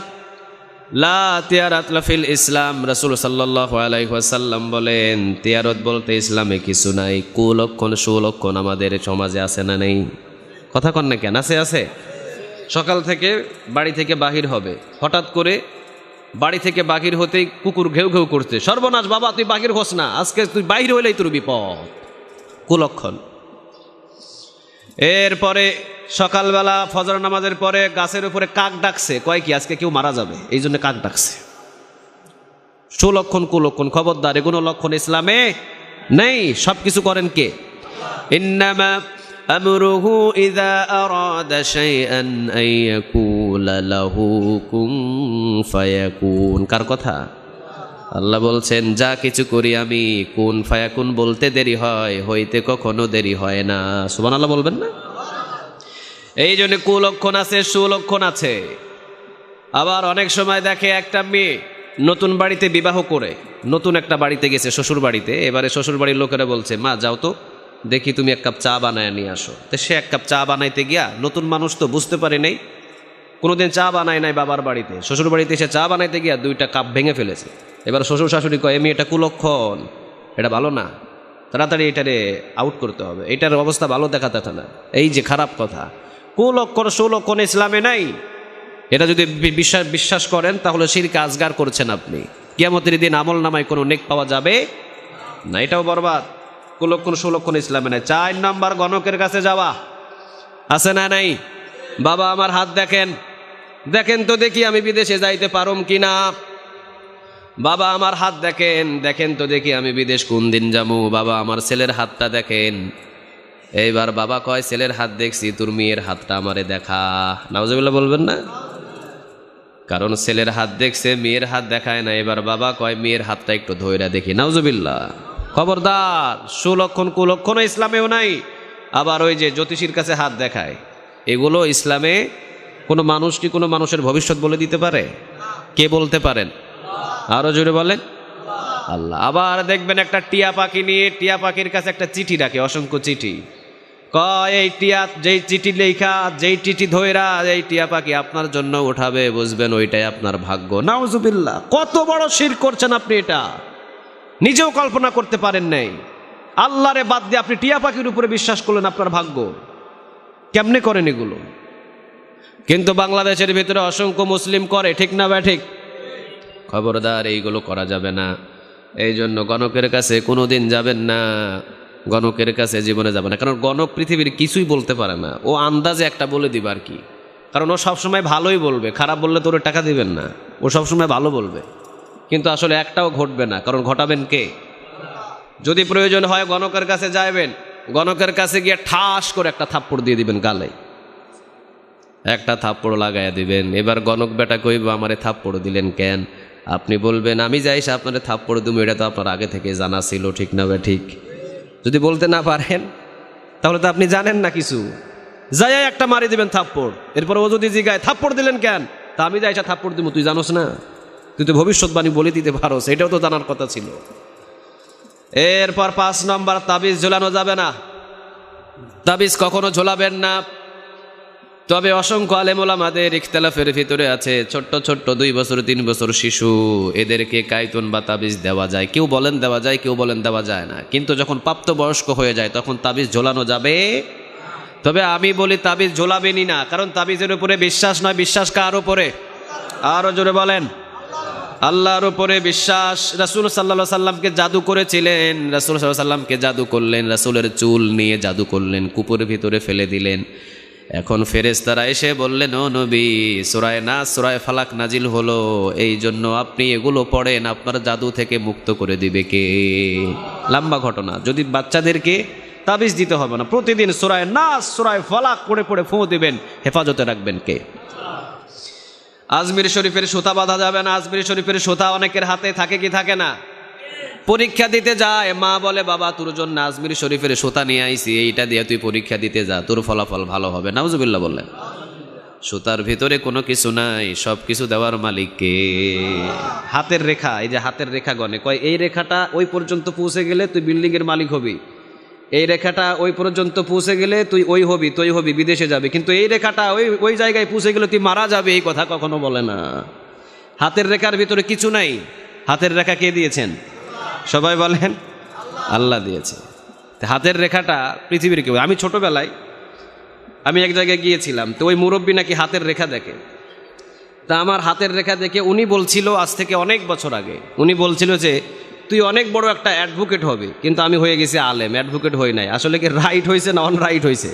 লা তিয়ারাত ফিল ইসলাম। রাসূল সাল্লাল্লাহু আলাইহি ওয়াসাল্লাম বলেন তিয়ারত বলতে ইসলামে কিছু নাই। কুলক্ষণ সুলক্ষণ আমাদের সমাজে আছে না নেই? কথা কন না কেন? আছে আছে। সকাল থেকে বাড়ি থেকে বাহির হবে, হঠাৎ করে বাড়ি থেকে বাহির হতেই কুকুর ঘেউ ঘেউ করছে। সর্বনাশ বাবা, তুই বাহির হোস না, আজকে তুই বাহির হইলেই তোর বিপদ। কুলক্ষণ। এরপরে সকালবেলা ফজর নামাজের পরে গাছের উপরে কাক ডাকছে, কয় কি আজকে কেউ মারা যাবে, এই জন্য কাক ডাকছে। সুলক্ষণ কুলক্ষণ। খবরদার, এগুলো লক্ষণ ইসলামে নেই। সবকিছু করেন কে? ইন্নামা আমরুহু ইযা আরাদা শাইআন আন ইয়াকুলা লাহু কুন ফায়াকুন। কার কথা? আল্লাহ বলছেন যা কিছু করি আমি কুন ফায়াকুন বলতে দেরি হয়, হইতে কখনো দেরি হয় না। সুবহানাল্লাহ বলবেন না? এই জন্য কুলক্ষণ আছে, সুলক্ষণ আছে। আবার অনেক সময় দেখে একটা মেয়ে নতুন বাড়িতে বিবাহ করে নতুন একটা বাড়িতে গেছে, শ্বশুর বাড়িতে। এবারে শ্বশুর বাড়ির লোকেরা বলছে মা যাও তো দেখি তুমি 1 কাপ চা বানায় নিয়ে আসো। তো সে 1 কাপ চা বানাইতে গিয়া, নতুন মানুষ তো বুঝতে পারে নাই, কোনোদিন চা বানায় নাই বাবার বাড়িতে, শ্বশুর বাড়িতে এসে চা বানাইতে গিয়া 2টা কাপ ভেঙে ফেলেছে। এবার শ্বশুর শাশুড়ি কয় এমনি এটা কুলক্ষণ, এটা ভালো না, তাড়াতাড়ি এটারে আউট করতে হবে, এটার অবস্থা ভালো দেখাতে না। এই যে খারাপ কথা। কুলক্ষণ সুলক্ষণ ইসলামে নাই। এটা যদি বিশ্বাস করেন তাহলে শিরকে আসগার করছেন আপনি। কিয়ামতের দিন আমল নামায় কোনো নেক পাওয়া যাবে না, এটাও বরবাদ। কুলক্ষণ সুলক্ষণ ইসলামে নাই। 4 নম্বর গণকের কাছে যাওয়া। আছে না নাই? বাবা আমার হাত দেখেন, দেখেন তো দেখি আমি বিদেশে যাইতে পারুম কিনা। বাবা আমার হাত দেখেন, দেখেন তো দেখি আমি বিদেশ কোন দিন যাবো। বাবা আমার ছেলের হাতটা দেখেন। এইবার বাবা কয় ছেলের হাত দেখছি, তোর মেয়ের হাতটা আমারে দেখা। নাউজুবিল্লাহ বলবেন না? কারণ ছেলের হাত দেখছে, মেয়ের হাত দেখায় না। এবার বাবা কয় মেয়ের হাতটা একটু ধইরা দেখি। নাউজুবিল্লাহ। খবরদার। সুলক্ষণ কুলক্ষণ ইসলামেও নাই। আবার ওই যে জ্যোতিষীর কাছে হাত দেখায়, এগুলো ইসলামে কোনো মানুষ কি কোনো মানুষের ভবিষ্যৎ বলে দিতে পারে? কে বলতে পারেন? আরো জোরে বলেন আল্লাহ। আবার দেখবেন একটা টিয়া পাখি নিয়ে টিয়া পাখির কাছে একটা চিঠি রাখে, অসংখ্য চিঠি। কয় এই টিয়া যেই চিঠি লেখা, যেই চিঠি ধইরা এই টিয়া পাখি আপনার জন্য উঠাবে, বুঝবেন ওইটাই আপনার ভাগ্য। নাউজুবিল্লাহ, কত বড় শিরক করছেন আপনি, এটা নিজেও কল্পনা করতে পারেন নাই। আল্লাহরে বাদ দিয়ে আপনি টিয়া পাখির উপরে বিশ্বাস করলেন আপনার ভাগ্য। কেমনে করেন এগুলো? কিন্তু বাংলাদেশের ভিতরে অসংখ্য মুসলিম করে, ঠিক না বা ঠিক? খবরদার, এইগুলো করা যাবে না। এই জন্য গণকের কাছে কোনোদিন যাবেন না, গণকের কাছে জীবনে যাবে না। কারণ গণক পৃথিবীর কিছুই বলতে পারে না, ও আন্দাজে একটা বলে দিবে আর কি। কারণ ও সবসময় ভালোই বলবে, খারাপ বললে তোর টাকা দিবেন না। ও সবসময় ভালো বলবে, কিন্তু আসলে একটাও ঘটবে না। কারণ ঘটাবেন কে? যদি প্রয়োজন হয় গণকের কাছে যাবেন, গণকের কাছে গিয়ে ঠাস করে একটা থাপ্পড় দিয়ে দিবেন গালে, একটা থাপ্পড় লাগাইয়া দিবেন। এবার গণক বেটা কইব আমারে থাপ্পড় দিলেন কেন? আপনি বলবেন আমি যাইস আপনারে থাপ্পড় দিব, এটা তো আপনার আগে থেকে জানা ছিল, ঠিক না বা ঠিক? যদি বলতে না পারেন তাহলে তো আপনি জানেন না কিছু, যাই একটা মারি দিবেন থাপ্পড়। এরপর ও যদি জিগায় থাপ্পড় দিলেন কেন, তা আমি যাইসা থাপ্পড় দিব, তুই জানোস না? তুই তো ভবিষ্যৎবাণী বলে দিতে পারোস, এটাও তো জানার কথা ছিল। এরপর 5 নম্বর, তাবিজ ঝোলানো যাবে না। তাবিজ কখনো ঝোলাবেন না। তবে অসংখ্য আলেম ওলামাদের ইখতিলাফের ভিতরে আছে, ছোট্ট ছোট্ট 2 বছর 3 বছর শিশু, এদেরকে কায়তুন বা তাবিজ দেওয়া যায়। কেউ বলেন দেওয়া যায়, কেউ বলেন দেওয়া যায় না। কিন্তু যখন প্রাপ্তবয়স্ক হয়ে যায় তখন তাবিজ ঝোলানো যাবে। তবে আমি বলি তাবিজ ঝোলাবেনই না, কারণ তাবিজের উপরে বিশ্বাস নয়। বিশ্বাস কার উপরে? আরো জোরে বলেন, আল্লাহর উপরে বিশ্বাস। রাসূল সাল্লাল্লাহু আলাইহি সাল্লামকে জাদু করেছিলেন, রাসূল সাল্লাল্লাহু আলাইহি সাল্লামকে জাদু করলেন, রাসূলের চুল নিয়ে জাদু করলেন, কূপের ভিতরে ফেলে দিলেন। এখন ফেরেশতারা এসে বললেন, ও নবী, সূরা নাস সূরা ফালাক নাজিল হলো, এই জন্য আপনি এগুলো পড়েন, আপনার জাদু থেকে মুক্ত করে দিবে কে? লম্বা ঘটনা। যদি বাচ্চাদেরকে তাবিজ দিতে হবে না, প্রতিদিন সূরা নাস সূরা ফালাক পড়ে পড়ে ফু দিবেন, হেফাজতে রাখবেন কে? আজমির শরীফের সুতা বাঁধা যাবে না। আজমির শরীফের সুতা অনেকের হাতে থাকে কি থাকে না? পরীক্ষা দিতে যায়, মা বলে বাবা তোর জন্য আজমির শরীফের সুতা নিয়ে আইছি, এইটা দিয়ে তুই পরীক্ষা দিতে যা, তোর ফলাফল ভালো হবে। নাউজুবিল্লাহ বললেন। সুতার ভিতরে কোনো কিছু নাই, সব কিছু দেওয়ার মালিক কে? হাতের রেখা। এই যে হাতের রেখা গনে, কয় এই রেখাটা ওই পর্যন্ত পৌঁছে গেলে তুই বিল্ডিংয়ের মালিক হবি, এই রেখাটা ওই পর্যন্ত পৌঁছে গেলে তুই ওই হবি, তুই হবি, বিদেশে যাবি, কিন্তু এই রেখাটা ওই জায়গায় পৌঁছে গেলে তুই মারা যাবে, এই কথা কখনো বলে না। হাতের রেখার ভিতরে কিছু নাই। হাতের রেখা কে দিয়েছেন? সবাই বলেন আল্লাহ দিয়েছে। হাতের রেখাটা পৃথিবীর কেউ। আমি ছোটবেলায় আমি এক জায়গায় গিয়েছিলাম, তো ওই মুরব্বী নাকি হাতের রেখা দেখে। তা আমার হাতের রেখা দেখে উনি বলছিল, আজ থেকে অনেক বছর আগে, উনি বলছিল যে তুই অনেক বড় একটা অ্যাডভোকেট হবি। কিন্তু আমি হয়ে গেছি আলেম, অ্যাডভোকেট হই নাই। আসলে কি রাইট হয়েছে না অন রাইট হয়েছে?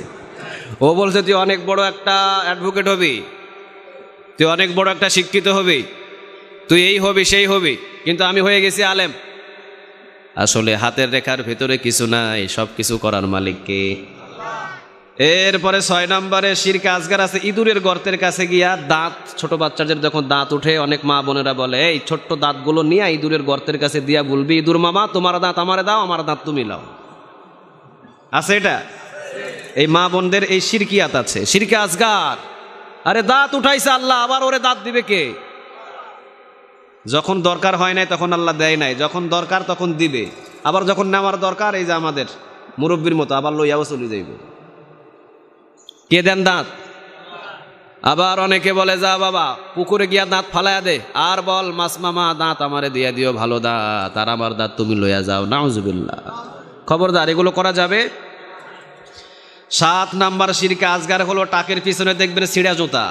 ও বলছে তুই অনেক বড় একটা অ্যাডভোকেট হবি, তুই অনেক বড় একটা শিক্ষিত হবি, তুই এই হবি সেই হবি, কিন্তু আমি হয়ে গেছি আলেম। আসলে হাতের রেখার ভেতরে কিছু নাই, সব কিছু করার মালিক কে? এরপরে 6 নম্বরে শিরকে আসগার আছে। ইঁদুরের গর্তের কাছে গিয়া দাঁত, ছোট বাচ্চাদের যখন দাঁত উঠে, অনেক মা বোনেরা বলে এই ছোট্ট দাঁতগুলো নিয়ে ইঁদুরের গর্তের কাছে দিয়া বলবি, ইঁদুর মামা তোমার দাঁত আমারে দাও, আমার দাঁত তুমি লাও। আছে এটা? এই মা বোনদের এই শিরকিয়াত আছে, শিরকে আসগার। আরে দাঁত উঠাইছে আল্লাহ, আবার ওরে দাঁত দিবে কে? যখন দরকার হয় নাই তখন আল্লাহ দেয় নাই, যখন দরকার তখন দিবে। আবার যখন নেওয়ার দরকার, এই যে আমাদের মুরব্বীর মতো আবার লইয়াও চলে যাইবে। কে দেন দাঁত? আবার অনেকে বলে যা বাবা পুকুরে গিয়া দাঁত ফালাইয়া দে, আর বল মাছ মামা দাঁত আমারে দিয়া দিও, ভালো দাঁত, আর আমার দাঁত তুমি লইয়া যাও। নাউজুবিল্লাহ। খবরদার, এগুলো করা যাবে। 7 নাম্বার শিরকে আসগার হলো টাকের পিছনে দেখবেন ছিঁড়া জুতা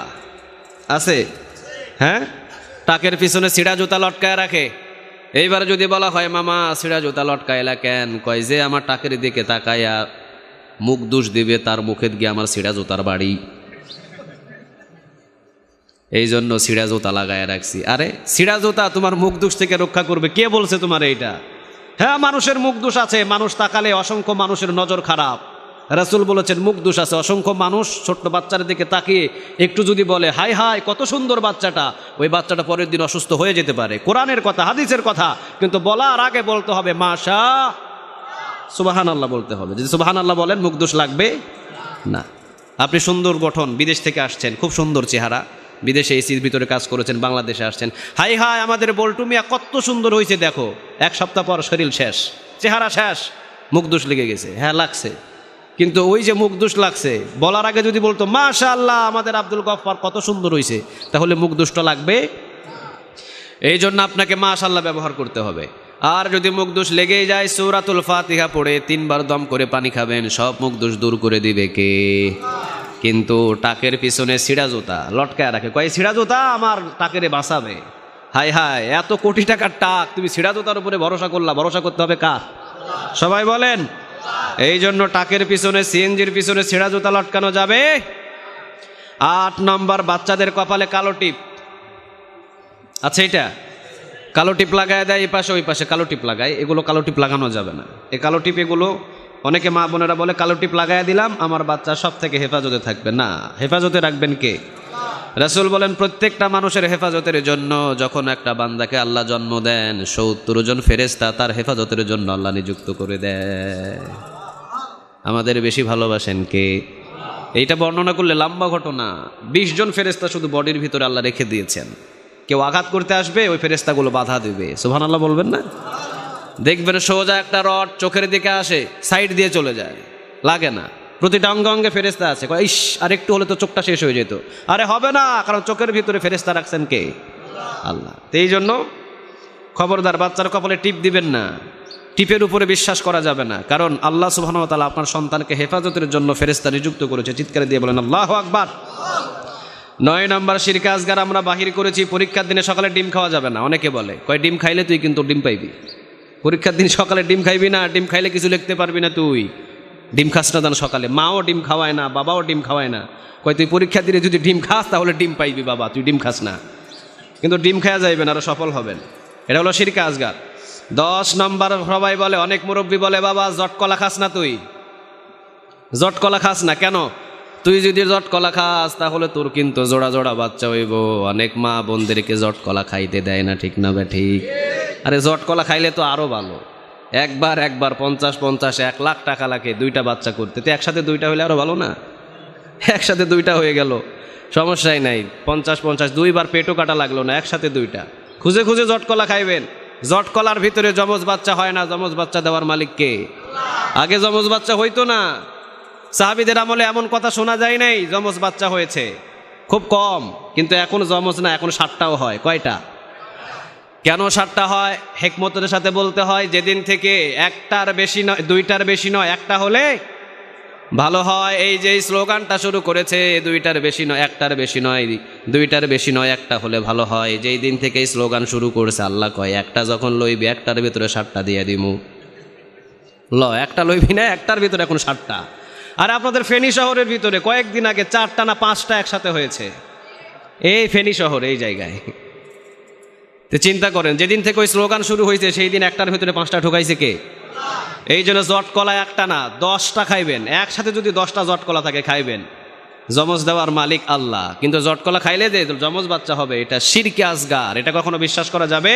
আছে। হ্যাঁ, টাকের পিছনে ছিঁড়া জুতা লটকায় রাখে। এইবার যদি বলা হয় মামা ছিঁড়া জুতা লটকাইলা কেন, কয় যে আমার টাকের দিকে তাকাইয়া মুখ দোষ দিবে, তার মুখে গিয়ে আমার ছিঁড়া জুতার বাড়ি, এই জন্য ছিঁড়া জুতা লাগায় রাখছি। আরে ছিঁড়া জুতা তোমার মুখ দোষ থেকে রক্ষা করবে? কে বলছে তোমার এইটা? হ্যাঁ, মানুষের মুখ দোষ আছে, মানুষ তাকালে অসংখ্য মানুষের নজর খারাপ। রাসূল বলেছেন মুখ দোষ আছে। অসংখ্য মানুষ ছোট্ট বাচ্চার দিকে তাকিয়ে একটু যদি বলে হাই হাই কত সুন্দর বাচ্চাটা, ওই বাচ্চাটা পরের দিন অসুস্থ হয়ে যেতে পারে। কোরআনের কথা, হাদিসের কথা, কিন্তু বলার আগে বলতে হবে মাশা সুবহানাল্লাহ বলতে হবে। যদি সুবহানাল্লাহ বলেন মুখ দোষ লাগবে না। আপনি সুন্দর গঠন, বিদেশ থেকে আসছেন, খুব সুন্দর চেহারা, বিদেশে এসির ভিতরে কাজ করেছেন, বাংলাদেশে আসছেন, হাই হাই আমাদের বল্টু মিয়া কত সুন্দর হয়েছে দেখো, এক সপ্তাহ পর শরীর শেষ, চেহারা শেষ, মুখ দোষ লেগে গেছে। হ্যাঁ লাগছে, কিন্তু ওই যে মুখ দোষ লাগছে বলার আগে যদি বলতো মাশাআল্লাহ আমাদের আব্দুল গফফার কত সুন্দর হয়েছে, তাহলে মুখ দোষটা লাগবে। এই জন্য আপনাকে মাশাআল্লাহ ব্যবহার করতে হবে। আর যদি মুখ দোষ লেগেই যায়, সূরাতুল ফাতিহা পড়ে 3 বার দম করে পানি খাবেন, সব মুখ দোষ দূর করে দিবে কে? কিন্তু টাকের পিছনে ছিঁড়া জুতা লটকায় রাখে, কয় ছিঁড়া জুতা আমার টাকেরে বাঁচাবে। হাই হাই, এত কোটি টাকার টাক তুমি ছিঁড়া জুতার উপরে ভরসা করলা, ভরসা করতে হবে কার? সবাই বলেন। এই জন্য টাকের পিছনে, সিএনজির পিছনে ছিঁড়া জুতা লটকানো যাবে। 8 নম্বর, বাচ্চাদের কপালে কালো টিপ। আচ্ছা, এটা কালো টিপ লাগায় দেয়, এই পাশে ওই পাশে কালো টিপ লাগায়, এগুলো কালো টিপ লাগানো যাবে না। এই কালো টিপ, এগুলো অনেকে মা বোনেরা বলে কালো টিপ লাগায় দিলাম আমার বাচ্চা সব থেকে হেফাজতে থাকবে। না, হেফাজতে রাখবেন কে? রাসূল বলেন প্রত্যেকটা মানুষের হেফাজতের জন্য যখন একটা বান্দাকে আল্লাহ জন্ম দেন, 70 জন ফেরেশতা তার হেফাজতের জন্য আল্লাহ নিযুক্ত করে দেয়। আমাদের বেশি ভালোবাসেন কে? এইটা বর্ণনা করলে লম্বা ঘটনা। 20 জন ফেরেশতা শুধু বডির ভিতরে আল্লাহ রেখে দিয়েছেন। কেউ আঘাত করতে আসবে, ওই ফেরেশতাগুলো বাধা দেবে। সুবহানাল্লাহ বলবেন না? দেখবেন সোজা একটা রড চোখের দিকে আসে, সাইড দিয়ে চলে যায়, লাগে না। প্রতিটা অঙ্গে অঙ্গে ফেরেশতা আছে, কয় ইস আর একটু হলে তো চোখটা শেষ হয়ে যেত। আরে হবে না, কারণ চোখের ভিতরে ফেরেশতা রাখছেন কে? আল্লাহ। তো এই জন্য খবরদার বাচ্চার কপালে টিপ দিবেন না, টিপের উপরে বিশ্বাস করা যাবে না, কারণ আল্লাহ সুবহানাহু ওয়া তাআলা আপনার সন্তানকে হেফাজতের জন্য ফেরেশতা নিযুক্ত করেছে। চিৎকার দিয়ে বলেন আল্লাহু আকবার। 9 নম্বর, শিরকে আসগার আমরা বাহির করেছি। পরীক্ষার দিনে সকালে ডিম খাওয়া যাবে না। অনেকে বলে, কয় ডিম খাইলে তুই কিন্তু ডিম পাইবি। পরীক্ষার দিন সকালে ডিম খাইবি না, ডিম খাইলে কিছু লিখতে পারবি না, তুই ডিম খাস না। সকালে মাও ডিম খাওয়ায় না, বাবাও ডিম খাওয়ায় না, কয় তুই পরীক্ষার দিনে যদি ডিম খাস তাহলে ডিম পাইবি বাবা, তুই ডিম খাস না। কিন্তু ডিম খাওয়া যাইবেন, আরো সফল হবেন। এটা হলো শিরকে আসগার। 10 নম্বর, সবাই বলে, অনেক মুরব্বী বলে, বাবা জটকলা খাস না, তুই জটকলা খাস না কেন? তুই যদি জটকলা খাস তাহলে তোর কিন্তু জোড়া জোড়া বাচ্চা হইব। অনেক মা বোনদেরকে জটকলা খাইতে দেয় না, ঠিক না? ঠিক। আরে জটকলা খাইলে তো আরো ভালো। একবার 50-50 1 লাখ টাকা লাগে 2টা বাচ্চা করতে, তো একসাথে 2টা হইলে আরো ভালো না? একসাথে 2টা হয়ে গেল, সমস্যাই নাই। 50-50 2বার পেটও কাটা লাগলো না, একসাথে 2টা। খুঁজে খুঁজে জটকলা খাইবেন। জটকলার ভিতরে যমজ বাচ্চা হয় না, যমজ বাচ্চা দেওয়ার মালিক কে? আগে যমজ বাচ্চা হইতো না। সাহাবীদের আমলে এমন কথা শোনা যায় নাই যমজ বাচ্চা হয়েছে, খুব কম। কিন্তু এখন যমজ না, এখন 7টাও হয়। কয়টা? কেন 7টা হয়? হিকমতের সাথে বলতে হয়, যেদিন থেকে 1টার বেশি নয়, 2টার বেশি নয়, 1টা হলে ভালো হয়। এই যে স্লোগানটা শুরু করেছে, 2টার বেশি নয়, 1টার বেশি নয়, 2টার বেশি নয়, 1টা হলে ভালো হয়। যেই দিন থেকে এই স্লোগান শুরু করছে, আল্লাহ কয় 1টা যখন লইবি 1টার ভিতরে 7টা দিয়ে দিমু। 1টা লইবি না, 1টার ভিতরে এখন 7টা। আর আপনাদের ফেনী শহরের ভিতরে কয়েকদিন আগে 4টা না 5টা একসাথে হয়েছে, এই ফেনী শহর, এই জায়গায়। তো চিন্তা করেন, যেদিন থেকে ওই স্লোগান শুরু হয়েছে সেই দিন 1টার ভিতরে 5টা ঢুকাইছে কে? এই জন্য জটকলা 1টা না 10টা খাইবেন। একসাথে যদি 10টা জটকলা থাকে খাইবেন, যমজ দেওয়ার মালিক আল্লাহ। কিন্তু জটকলা খাইলে যে যমজ বাচ্চা হবে, এটা শিরকে আসগার, এটা কখনো বিশ্বাস করা যাবে।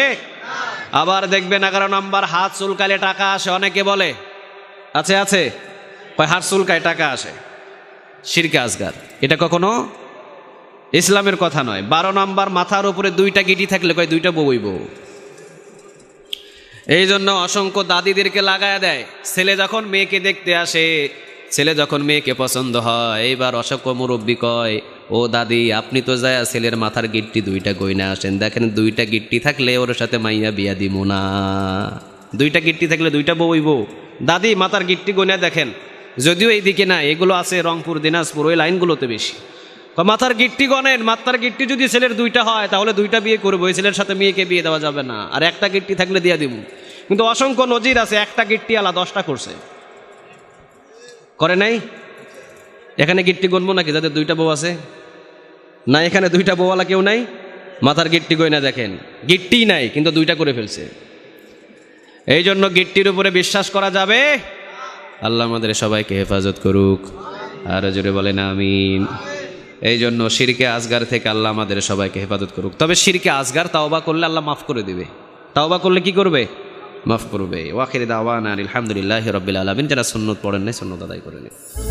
আবার দেখবেন 11 নম্বর, হাত চুলকালে টাকা আসে। অনেকে বলে আছে আছে, কয় হাত চুলকায় টাকা আসে, শিরকে আসগার, এটা কখনো ইসলামের কথা নয়। 12 নম্বর, মাথার উপরে 2টা গিটি থাকলে কয় 2টা বউইব। এই জন্য অসংখ্য দাদিদেরকে লাগায়া দেয়। ছেলে যখন মেয়েকে দেখতে আসে, ছেলে যখন মেয়েকে পছন্দ হয়, এইবার অসংখ্য মুরব্বী কয়, ও দাদি আপনি তো যায় ছেলের মাথার গিট্টি 2টা গইনা আসেন, দেখেন 2টা গিট্টি থাকলে ওর সাথে মাইয়া বিয়া দিব না। 2টা গিট্টি থাকলে 2টা বউইব। দাদি মাথার গিট্টি গইনা দেখেন, যদিও এইদিকে না, এগুলো আছে রংপুর, দিনাজপুর, ওই লাইনগুলোতে বেশি। মাথার গিট্টি গনেন, মাথার গিট্টি যদি ছেলের 2টা হয় তাহলে 2টা বিয়ে করবো, ওই ছেলের সাথে মেয়েকে বিয়ে দেওয়া যাবে না। আর 1টা গিট্টি থাকলে দিয়া দিব। কিন্তু অসংখ্য নজির আছে, 1টা গিট্টি আলা 10টা করছে, করে নাই? এখানে গিট্টি গনবো নাকি যাদের 2টা বউ আছে? না, এখানে 2টা বউওয়ালা কেউ নাই। মাথার গিট্টি গয়না দেখেন, গিট্টি নাই কিন্তু 2টা করে ফেলছে। এই জন্য গিট্টির উপরে বিশ্বাস করা যাবে। আল্লাহ আমাদের সবাইকে হেফাজত করুক, আর জোরে বলেন আমিন। এই জন্য শিরকে আসগার থেকে আল্লাহ আমাদের সবাইকে হেফাজত করুক। তবে শিরকে আসগার তাওবা করলে আল্লাহ মাফ করে দিবে। তাওবা করলে কি করবে? মাফ করবে। ওয়াখির দাওয়ানা আলহামদুলিল্লাহি রাব্বিল আলামিন। যারা সুন্নত পড়েন নাই সুন্নত আদায় করে নিন।